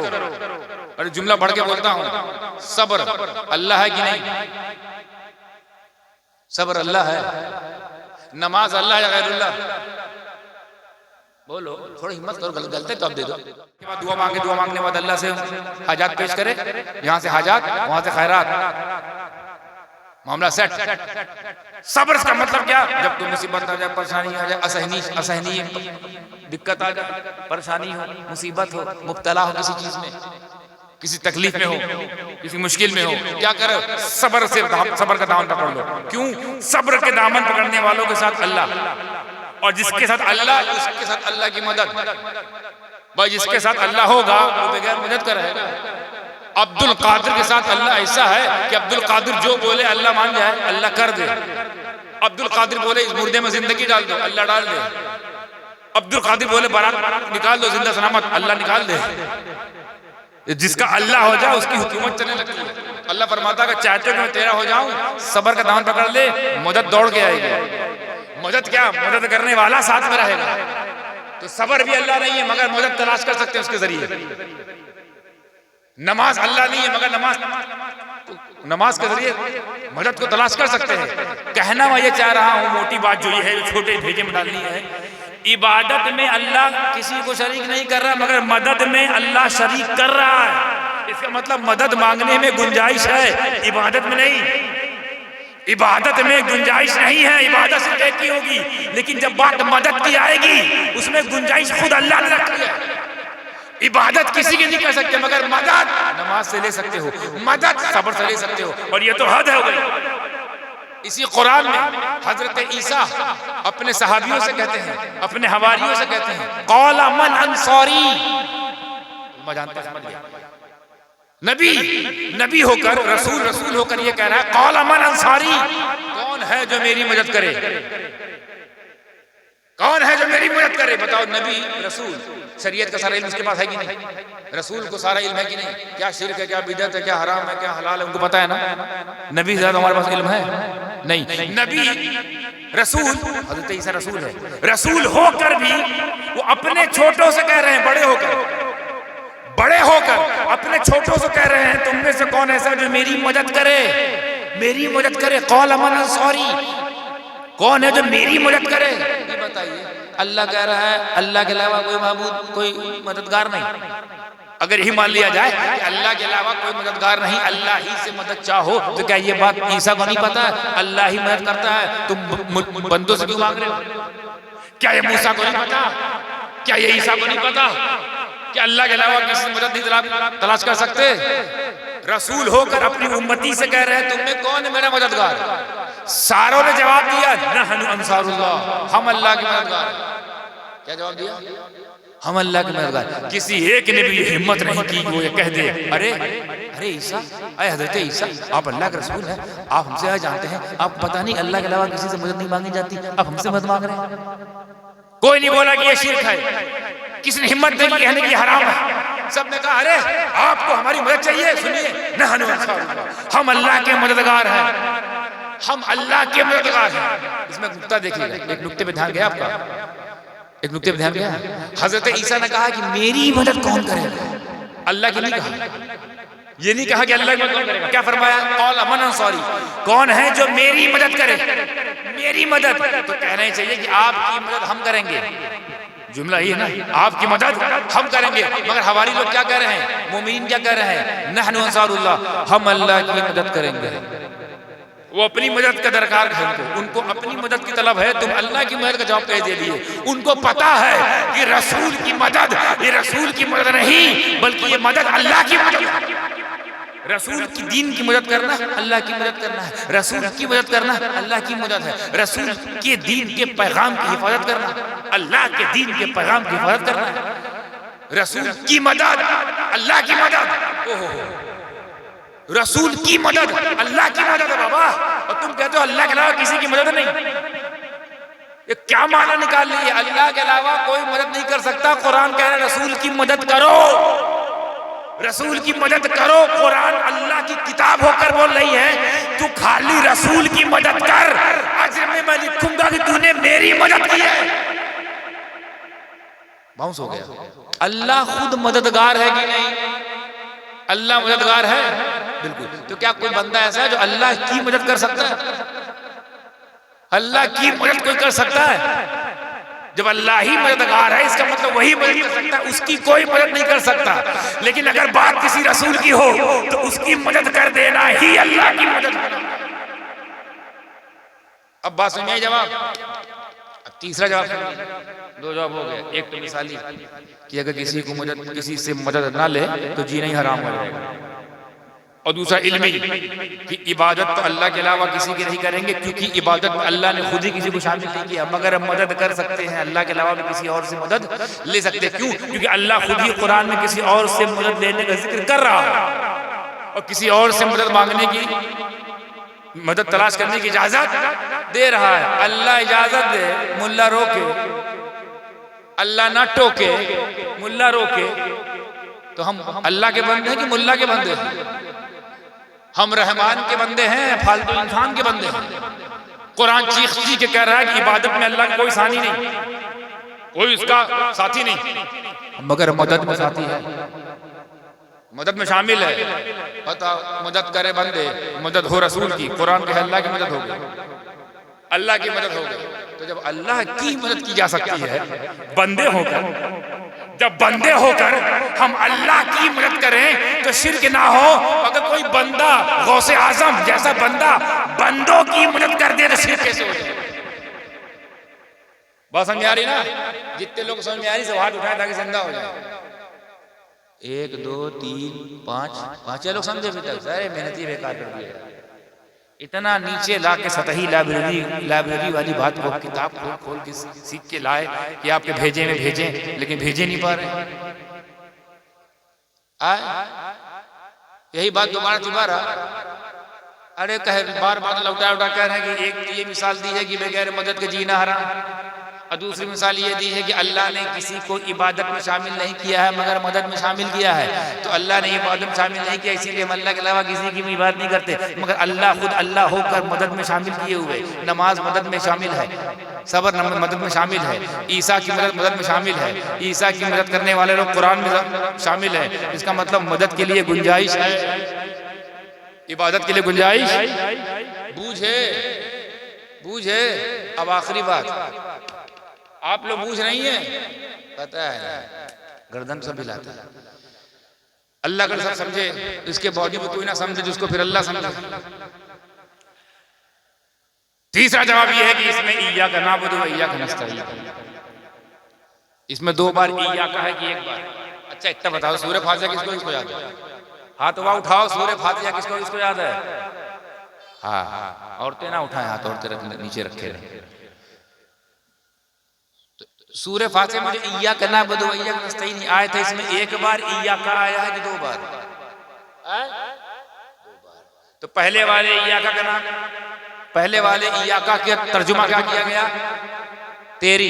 और जुमला बढ़ के बोलता हूं, सब्र अल्लाह है कि नहीं? सब्र अल्लाह है, नमाज अल्लाह या गैरुल्लाह? बोलो, थोड़ी हिम्मत करो, गलते तो अब दे दो। के बाद दुआ मांगे, दुआ मांगने के बाद अल्लाह से हाजात पेश करे, यहाँ से हाजात वहां से खैरात, मामला सेट। सब्र का मतलब क्या? जब तुम मुसीबत आ जाए, परेशानी आ जाए, असहनीय दिक्कत आ जाए, परेशानी हो, मुसीबत हो, मुब्तला हो किसी चीज में, किसी तकलीफ में हो, किसी मुश्किल में हो, क्या करो? सब्र से, सब्र का दामन पकड़ लो। क्यों? सब्र के दामन पकड़ने वालों के साथ अल्लाह, और जिसके साथ अल्लाह उसके साथ अल्लाह की मदद। भाई जिसके साथ अल्लाह होगा वो बगैर मदद का रहेगा। अब्दुल कादिर के साथ अल्लाह ऐसा है कि अब्दुल कादिर जो बोले अल्लाह मान जाए, अल्लाह कर दे। अब्दुल कादिर बोले इस मुर्दे में जिंदगी डाल दो, अल्लाह डाल दे। अब्दुल कादिर बोले बारात निकाल दो जिंदा सलामत, अल्लाह निकाल दे। जिसका अल्लाह हो जाए उसकी हुकूमत चलने लगती है। अल्लाह फरमाता है चाहते हो कि मैं तेरा हो जाऊं, सब्र का दामन पकड़ ले, मदद दौड़ के आएगी। मदद क्या? मदद करने वाला साथ में रहेगा। तो सब्र भी अल्लाह नहीं है मगर मदद तलाश कर सकते हैं उसके जरिए। नमाज अल्लाह नहीं है मगर नमाज के जरिए मदद को तलाश कर सकते हैं। कहना मैं ये चाह रहा हूं, मोटी बात जो ये है, छोटे भेजे में डालनी है, इबादत में अल्लाह किसी को शरीक नहीं कर रहा मगर मदद में अल्लाह शरीक कर रहा है। इसका मतलब मदद मांगने में गुंजाइश है, इबादत में नहीं। इबादत में गुंजाइश नहीं है, इबादत से तय की होगी, लेकिन जब बात मदद की आएगी उसमें गुंजाइश खुद अल्लाह ने रखी है। इबादत किसी की नहीं कर सकते मगर मदद नमाज से ले सकते हो, मदद सब्र से ले सकते हो, और ये तो हद है हो गई। इसी कुरान में हजरत ईसा अपने सहाबियों से कहते हैं, अपने हवारियों से कहते हैं, क़ाला मन अंसारी। जानते समझ गया, नबी होकर रसूल होकर ये कह रहा है क़ाला मन अंसारी, कौन है जो मेरी मदद करे? कौन है जो मेरी मदद करे? बताओ, नबी रसूल, शरीयत का सारा इल्म उसके पास है कि नहीं? रसूल को सारा इल्म है कि नहीं? क्या शिर्क है, क्या बिदअत है, क्या हराम है, क्या हलाल है, उनको पता है ना? नबी से ज्यादा हमारे पास इल्म है नहीं। नबी रसूल, हज़रत ईसा रसूल है, रसूल होकर भी वो अपने छोटों से कह रहे हैं, बड़े होकर अपने छोटों से कह रहे हैं, तुम में से कौन ऐसा जो मेरी मदद करे? मेरी मदद करे। क़ाला मन अंसारी, कौन है जो मेरी मदद करे? ये बताइए। अल्लाह कह रहा है अल्लाह के अलावा कोई माबूद, कोई मददगार नहीं। अगर यही मान लिया जाए कि अल्लाह के अलावा कोई मददगार नहीं, अल्लाह ही से मदद चाहो, तो क्या ये बात ईसा को नहीं पता है? अल्लाह ही मदद करता है, तुम बंदों से क्यों मांग रहे हो? क्या ये मूसा को नहीं पता? क्या ये ईसा को नहीं पता कि अल्लाह के अलावा किसी मदद नहीं तलाश कर सकते? रसूल होकर अपनी उम्मती से कह रहे हैं, तुम में कौन है मेरा मददगार? सारों ने जवाब दिया, नहनु अंसारुल्लाह, हम अल्लाह के मददगार। क्या जवाब दिया? हम अल्लाह के मददगार। किसी एक ने भी हिम्मत नहीं की वो ये कह दे, अरे ईसा, अरे हजरत ईसा, आप अल्लाह के रसूल हैं, आप हमसे जानते हैं, आप पता नहीं अल्लाह के अलावा किसी से मदद नहीं मांगी जाती, आप हमसे मदद मांग रहे हैं। कोई नहीं बोला कि ये शिर्क है, किसी ने हिम्मत नहीं कहने की हराम है। सब ने कहा अरे आपको हमारी मदद चाहिए, सुनिए, नहनु अंसारुल्लाह, हम अल्लाह के मददगार हैं, हम अल्लाह के मददगार हैं। इसमें नुक्ता देखिएगा, एक नुक्ते पे ध्यान गया आपका, एक नुक्ते पे ध्यान गया। हजरत ईसा ने कहा कि मेरी मदद कौन करेगा, अल्लाह की नहीं कहा, ये नहीं कहा कि अल्लाह की मदद करेगा। क्या फरमाया, कौल अमन अंसारी, कौन है जो मेरी मदद करे, मेरी मदद। तो कहना ही चाहिए कि आपकी मदद हम करेंगे, जुमला ये ना, आपकी मदद हम करेंगे। मगर हमारी लोग क्या कह रहे हैं, मोमिन क्या कह रहे हैं, नहनु अंसारुल्लाह, हम अल्लाह की मदद करेंगे। वो अपनी मदद का दरकार है, उनको अपनी मदद की तलब है, तुम अल्लाह की मदद का जवाब कह दे दिए। उनको पता है कि रसूल की मदद, ये रसूल की मदद नहीं बल्कि ये मदद अल्लाह की मदद है। रसूल की दीन की मदद करना अल्लाह की मदद करना है, रसूल की मदद करना अल्लाह की मदद है, रसूल के दीन के पैगाम की हिफाजत करना अल्लाह के दीन के पैगाम की हिफाजत करना है। रसूल की मदद अल्लाह की मदद, ओहो, रसूल की मदद अल्लाह की मदद है बाबा, और तुम कहते हो अल्लाह के अलावा किसी की मदद नहीं। ये क्या माना निकाल ली है, अल्लाह के अलावा कोई मदद नहीं कर सकता। कुरान कह रहा है रसूल की मदद करो, रसूल की मदद करो। कुरान अल्लाह की किताब होकर बोल रही है, तू खाली रसूल की मदद कर, अजर में मैं लिखूंगा कि तूने मेरी मदद की है। बाउंस हो गया। अल्लाह खुद मददगार है कि नहीं, अल्लाह मददगार है बिल्कुल। तो क्या कोई बंदा ऐसा है जो अल्लाह की मदद कर सकता है, अल्लाह की मदद कोई कर सकता है? जब अल्लाह ही मददगार है इसका मतलब वही मदद कर सकता है, उसकी कोई मदद नहीं कर सकता। लेकिन अगर बात किसी रसूल की हो तो उसकी मदद कर देना ही अल्लाह की मदद है। अब बात सुनिए, जवाब, अब तीसरा जवाब, दो जवाब हो गए। एक तो मिसाली कि अगर किसी से मदद ना ले तो जीना ही हराम हो जाएगा, और दूसरा इल्मी कि इबादत तो अल्लाह के अलावा किसी की नहीं करेंगे, क्योंकि इबादत में अल्लाह ने खुद ही किसी को शामिल नहीं किया। मगर हम मदद कर सकते हैं, अल्लाह के अलावा भी किसी और से मदद ले सकते हैं। क्यों? क्योंकि अल्लाह खुद ही कुरान में किसी और से मदद लेने का जिक्र कर रहा है, और किसी और से मदद मांगने की, मदद तलाश करने की इजाजत दे रहा है। अल्लाह इजाजत दे, मुल्ला रोके, अल्लाह ना टोके, मुल्ला रोके, तो हम अल्लाह के बंदे हैं कि मुल्ला के बंदे हैं? हम रहमान के बंदे हैं, फालतू इंसान के बंदे हैं। कुरान चीख चीख के कह रहा है कि इबादत में अल्लाह का कोई सानी नहीं, कोई उसका साथी नहीं, मगर मदद में साथी है, मदद में शामिल है। पता मदद करे बंदे, मदद हो रसूल की, कुरान के अल्लाह की मदद हो गई, अल्लाह की मदद हो गई। तो जब अल्लाह की मदद की जा सकती है बंदे होकर, जब बंदे होकर हम अल्लाह की मदद करें तो शिर्क ना हो। अगर कोई बंदा गौसे आजम जैसा बंदा बंदों की मदद कर दे तो शिर्क कैसे हो जाए? बात समझ आ रही ना? जितने लोग समझ में आ रही सब हाथ उठाए ताकि जिंदा हो जाए। 1 2 3 5 5 लोग समझे अभी तक? सारे मेहनती बेकार कर दिए। इतना नीचे ला के सतही लाइब्रेरी वाली बात को किताब खोल के सीख के लाए कि आपके भेजे में भेजें, लेकिन भेजे नहीं पा रहे। यही बात दोबारा अरे बार लौटा कह रहे हैं कि एक ये मिसाल दी है कि बगैर मदद के जीना हराम, और दूसरी मिसाल ये दी है कि अल्लाह ने किसी को इबादत में शामिल नहीं किया है मगर मदद में शामिल किया है। तो अल्लाह ने इबादत में शामिल नहीं किया इसीलिए हम अल्लाह के अलावा किसी की भी इबादत नहीं करते, मगर अल्लाह खुद अल्लाह होकर मदद में शामिल किए हुए। नमाज मदद में शामिल है, सब्र मदद में शामिल है, ईसा की मदद में शामिल है, ईसा की मदद करने वाले लोग कुरान में शामिल है। इसका मतलब मदद के लिए गुंजाइश है, इबादत के लिए गुंजाइश। बूझे। अब आखिरी बात, आप लोग बूझ रही हैं, पता है गर्दन सब हिलाता है। अल्लाह का सब समझे, इसके बॉडी में कोई ना समझे जिसको फिर अल्लाह समझे। तीसरा जवाब यह है कि इसमें इय्याका नअबुदु व इय्याका नस्तईन, इसमें 2 बार इय्याका है कि 1 बार। अच्छा इतना बताओ, सूरह फातिहा किसको याद है? हाथ उठाओ, सूरह फातिहा किसको याद है? हाँ, औरतें ना उठाएं हाथ, औरतें नीचे रखे रहे। सूरह फातिहा में इय्याका नअबुदु व इय्याका नस्तईन आया था, इसमें 1 बार इय्याका आया है कि 2 बार? 2 बार। तो पहले वाले इय्याका का नाम, पहले वाले इय्याका का तर्जुमा क्या किया गया? तेरी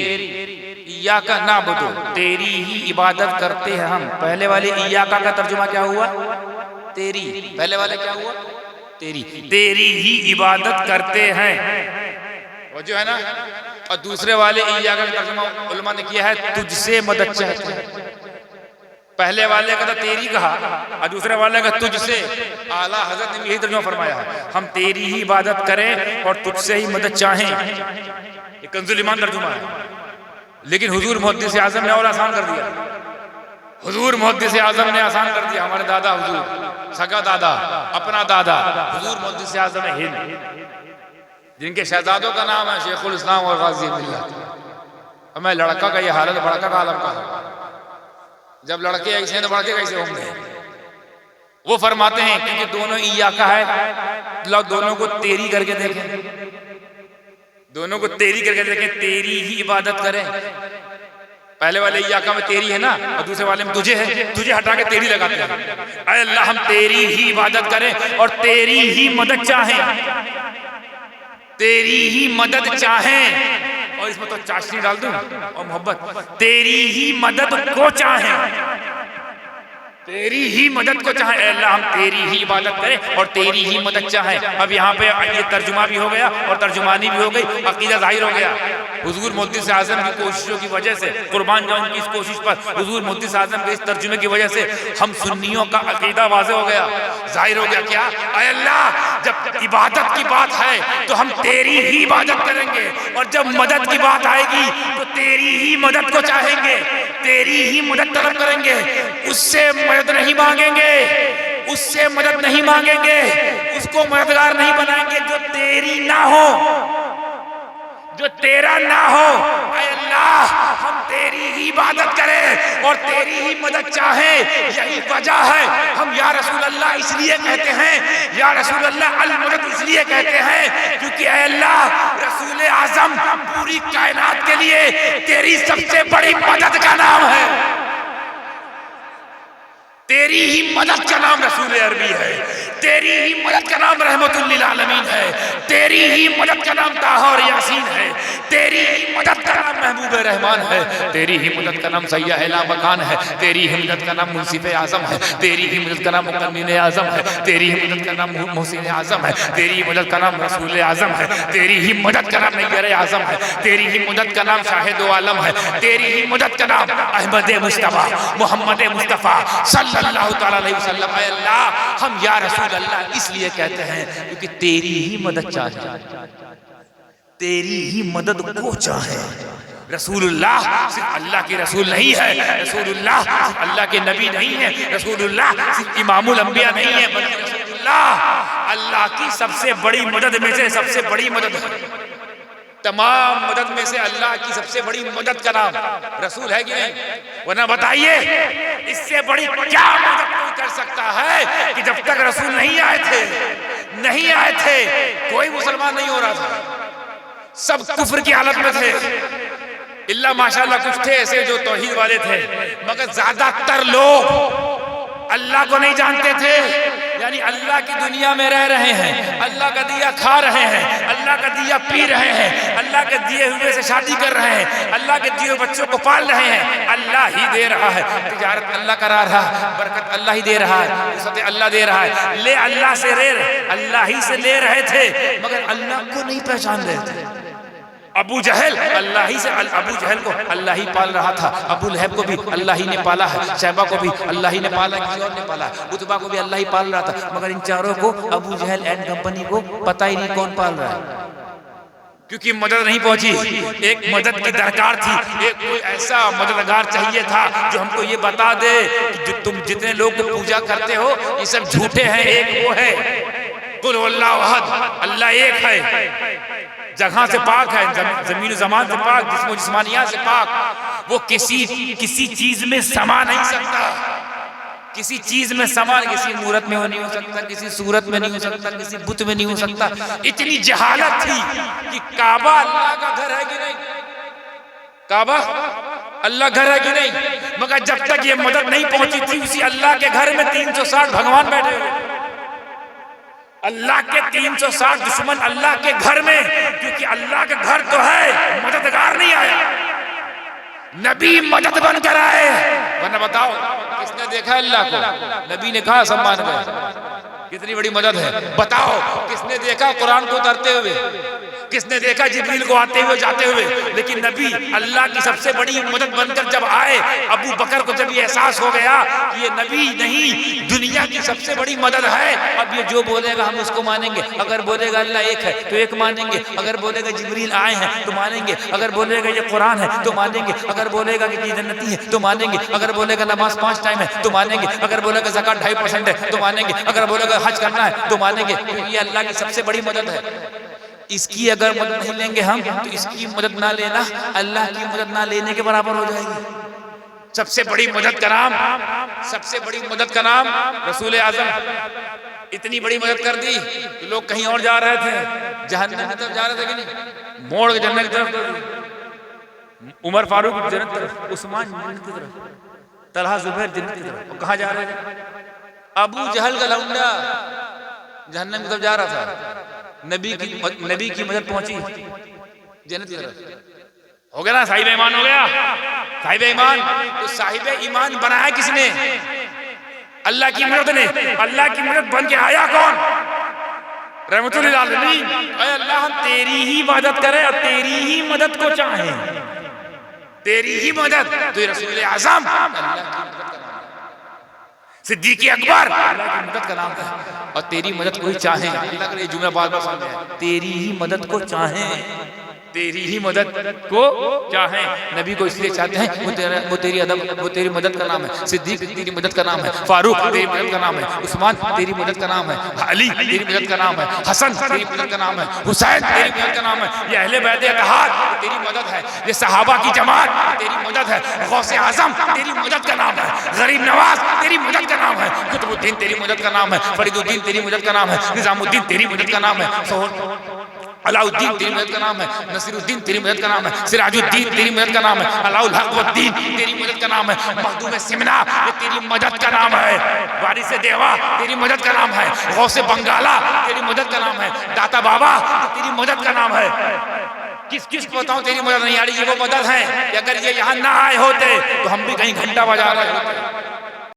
इय्याका नअबुदु, तेरी ही इबादत करते हैं हम। पहले वाले इय्याका का तर्जुमा क्या हुआ? तेरी। पहले वाले क्या हुआ? तेरी। तेरी ही इबादत करते हैं, वो जो है ना। और दूसरे वाले इय्याका का तर्जुमा उलमा ने किया है तुझसे मदद चाहते हैं। पहले वाले का तो तेरी कहा और दूसरे वाले का तुझसे। आला हजरत ने यही तर्जुमा फरमाया है, हम तेरी ही इबादत करें और तुझसे ही मदद चाहें। ये कंजुल ईमान तर्जुमा है। लेकिन हुजूर मुहद्दिस आज़म ने और आसान कर दिया। हुजूर मुहद्दिस आज़म ने आसान कर दिया। हमारे दादा हुजूर, सगा दादा, अपना दादा हुजूर मुहद्दिस आज़म हिंद, जिनके शहजादों का नाम है शेखुल इस्लाम और गाजी मिल्लत। मैं लड़का का ये हालत बड़का का आलम का है। जब लड़के ऐसे हैं तो लड़के कैसे होंगे? वो फरमाते हैं क्योंकि दोनों इय्याका है, दोनों को तेरी करके देखें, दोनों को तेरी करके देखें, तेरी ही इबादत करें। पहले वाले इय्याका में तेरी है ना, और दूसरे वाले में तुझे है। तुझे हटा के तेरी लगाते हैं। अरे अल्लाह हम तेरी ही इबादत करें और तेरी ही मदद चाहें, तेरी ही मदद चाहें। और इसमें तो चाशनी डाल दूं और मोहब्बत, तेरी ही मदद को चाहें, तेरी ही मदद को चाहें। अल्लाह हम तेरी ही इबादत करें और तेरी ही मदद चाहें। अब यहाँ पे ये तर्जुमा भी हो गया और तर्जुमानी भी हो गई, अकीदा जाहिर हो गया। हुजूर मुहद्दिस आज़म की कोशिशों की वजह से, कुर्बान जाऊं उनकी इस कोशिश पर, हुजूर मुहद्दिस आज़म के इस तर्जुमे की वजह से हम सुन्नियों का अकीदा वाज़ेह हो गया, जाहिर हो गया। क्या? अय अल्लाह जब इबादत की बात है तो हम तेरी ही इबादत करेंगे, और जब मदद की बात आएगी तो तेरी ही मदद को चाहेंगे, तेरी ही मदद तलब करेंगे। उससे मदद नहीं मांगेंगे, उससे मदद नहीं मांगेंगे, उसको मददगार नहीं बनाएंगे जो तेरी ना हो, जो तेरा ना हो। ऐ अल्लाह हम तेरी ही इबादत करें और तेरी ही मदद चाहें। यही वजह है हम या रसूल अल्लाह इसलिए कहते हैं, या रसूल अल्लाह अल मदद इसलिए कहते हैं क्योंकि ऐ अल्लाह रसूल आज़म पूरी कायनात के लिए तेरी सबसे बड़ी मदद का नाम है। तेरी ही मदद का नाम रसूल अरबी है, तेरी ही मदद का नाम रहमतुल लिल आलमीन है, तेरी ही मदद का नाम ताहा और यासीन है, तेरी ही मदद का नाम महबूब रहमान है, तेरी ही मदद का नाम सय्यद लामकान है, तेरी ही मदद का नाम मुंसिफ आज़म है, तेरी ही मदद का नाम मुकम्मिल आज़म है, तेरी ही मदद का नाम मोहसिन आज़म है, तेरी ही मदद का नाम रसूल आज़म है, तेरी ही मदद का नाम नय्यर आज़म है, तेरी ही मदद का नाम शाहिद आलम है, तेरी ही मदद का नाम अहमद मुस्तफ़ा मोहम्मद मुस्तफ़ा सल्लल्लाहु तआला अलैहि वसल्लम। ऐ अल्लाह हम या रसूल अल्लाह इसलिए कहते हैं क्योंकि तेरी ही मदद चाहे, तेरी ही मदद को चाहे। रसूलुल्लाह सिर्फ अल्लाह के रसूल नहीं है, रसूलुल्लाह सिर्फ अल्लाह के नबी नहीं है, रसूलुल्लाह सिर्फ इमामुल अंबिया नहीं है, बल्कि रसूलुल्लाह अल्लाह की सबसे बड़ी मदद में से सबसे बड़ी मदद है। तमाम मदद में से अल्लाह की सबसे बड़ी मदद का नाम रसूल है कि नहीं? वरना बताइए इससे बड़ी क्या मदद कोई कर सकता है कि जब तक रसूल नहीं आए थे कोई मुसलमान नहीं हो रहा था, सब कुफ्र की हालत में थे। इल्ला माशाल्लाह कुछ थे ऐसे जो तौहीद वाले थे, मगर ज्यादातर लोग अल्लाह को नहीं जानते थे। यानी अल्लाह की दुनिया में रह रहे हैं, अल्लाह का दिया खा रहे हैं, अल्लाह का दिया पी रहे हैं, अल्लाह के दिए हुए से शादी कर रहे हैं, अल्लाह के दिए बच्चों को पाल रहे हैं। अल्लाह ही दे रहा है, तिजारत अल्लाह करा रहा है, बरकत अल्लाह ही दे रहा है, वसअत अल्लाह दे रहा है। ले अल्लाह से ले, अल्लाह ही से ले रहे थे, मगर अल्लाह को नहीं पहचान रहे थे। अबू जहल अल्लाह ही से, अबू जहल को अल्लाह ही पाल रहा था, अबू लहब को भी अल्लाह ही ने पाला है, शैबा को भी अल्लाह ही ने पाला, किसी और ने पाला, उतबा को भी अल्लाह ही पाल रहा था, मगर इन चारों को अबू जहल एंड कंपनी को पता ही नहीं कौन पाल रहा है, क्योंकि मदद नहीं पहुंची। एक मदद की दरकार थी, एक कोई ऐसा मददगार चाहिए था जो हमको ये बता दे कि जो तुम जितने लोग पूजा करते हो ये सब झूठे हैं, एक वो है कुल हुवल्लाहु अहद, अल्लाह एक है, जगह से पाक है, जमीन जमान से पाक, जिस्म जिस्मानियात से पाक। वो किसी चीज में समा नहीं सकता, किसी चीज में समा, किसी मूरत में वो नहीं हो सकता, किसी सूरत में नहीं हो सकता, किसी बुत में नहीं हो सकता। इतनी जहालत थी कि काबा अल्लाह का घर है कि नहीं, काबा अल्लाह घर है कि नहीं, मगर जब तक ये मदद नहीं पहुंची थी उसी अल्लाह के घर में 360 भगवान बैठे हुए, अल्लाह के 360 दुश्मन अल्लाह के घर में, क्योंकि अल्लाह का घर तो है, मददगार नहीं आया। नबी मदद बनकर आए, वरना बताओ किसने देखा अल्लाह को? नबी ने कहा सम्मान का, कितनी बड़ी मदद है। बताओ किसने देखा कुरान को उतरते हुए? किसने देखा जिब्रील को आते हुए जाते हुए? लेकिन नबी अल्लाह की सबसे बड़ी मदद बनकर जब आए, अबू बकर को जब ये एहसास हो गया कि ये नबी नहीं, दुनिया की सबसे बड़ी मदद है, अब ये जो बोलेगा हम उसको मानेंगे। अगर बोलेगा अल्लाह एक है तो एक मानेंगे, अगर बोलेगा जिब्रील आए हैं तो मानेंगे, अगर बोलेगा ये कुरान है तो मानेंगे, अगर बोलेगा कि जन्नती है तो मानेंगे, अगर बोलेगा नमाज 5 टाइम है तो मानेंगे, अगर बोलेगा ज़कात 2.5% है तो मानेंगे, अगर बोलेगा हज करना है तो मानेंगे। ये अल्लाह की सबसे बड़ी मदद है। इसकी अगर मदद नहीं लेंगे हम तो इसकी मदद ना लेना अल्लाह की मदद ना लेने के बराबर हो जाएगी। सबसे बड़ी मदद का नाम, सबसे बड़ी मदद का नाम रसूल आज़म। इतनी बड़ी मदद कर दी कि लोग कहीं और जा रहे थे, जहन्नम की तरफ जा रहे थे कि नहीं, मोड़ के जन्नत की तरफ। उमर फारूक जन्नत की तरफ, उस्मान जन्नत की तरफ, तलहा जुबैर जन्नत की तरफ। कहाँ जा रहे थे? अबू जहल का लौंडा जहन्नम की तरफ जा रहा था। नबी की मदद पहुंची जन्नत की तरफ। हो गया ना, साहिब ईमान हो गया। साहिब ईमान, तो साहिब ईमान बनाया किसने? अल्लाह की मदद ने। अल्लाह की मदद बन के आया कौन? रहमतुल लिल आलमीन। अल्लाह हम तेरी ही मदद करें और तेरी ही मदद को चाहें, तेरी ही मदद। तो रसूल आज़म अल्लाह की मदद का नाम, सिद्दीक़ अकबर अल्लाह की मदद का नाम है। और तेरी मदद को ही चाहें, अल्लाह का ये जुमला बार बार सुनते हैं, तेरी ही मदद को चाहें, तेरी ही मदद को चाहें। नबी को इसलिए चाहते हैं वो तेरी अदब, वो तेरी मदद का नाम है। सिद्दीक तेरी मदद का नाम है, फारूक तेरी मदद का नाम है, उस्मान तेरी मदद का नाम है, अली तेरी मदद का नाम है, हसन तेरी मदद का नाम है, हुसैन तेरी मदद का नाम है। ये अहले बैत अतहाद तेरी मदद है, ये सहाबा की जमात तेरी मदद है, गौसे आजम तेरी मदद का नाम है, गरीब नवाज तेरी मदद का नाम है, कुतुबुद्दीन तेरी मदद का नाम है, फरीदुद्दीन तेरी मदद का नाम है, निजामुद्दीन तेरी मदद का नाम है, अलाउद्दीन तेरी मदद का नाम है, नसीरुद्दीन तेरी मदद का नाम है, सिराजुद्दीन तेरी मदद का नाम है, अलाउल हक वद्दीन तेरी मदद का नाम है, मखदूम सिमना ये तेरी मदद का नाम है, वारिस देवा तेरी मदद का नाम है, गौसे बंगाला तेरी मदद का नाम है, दाता बाबा तेरी मदद का नाम है। किस किस को बताऊं तेरी मदद नहीं आ रही? ये वो मदद है कि अगर ये यहाँ ना आए होते तो हम भी कहीं घंटा बजा रहे होते।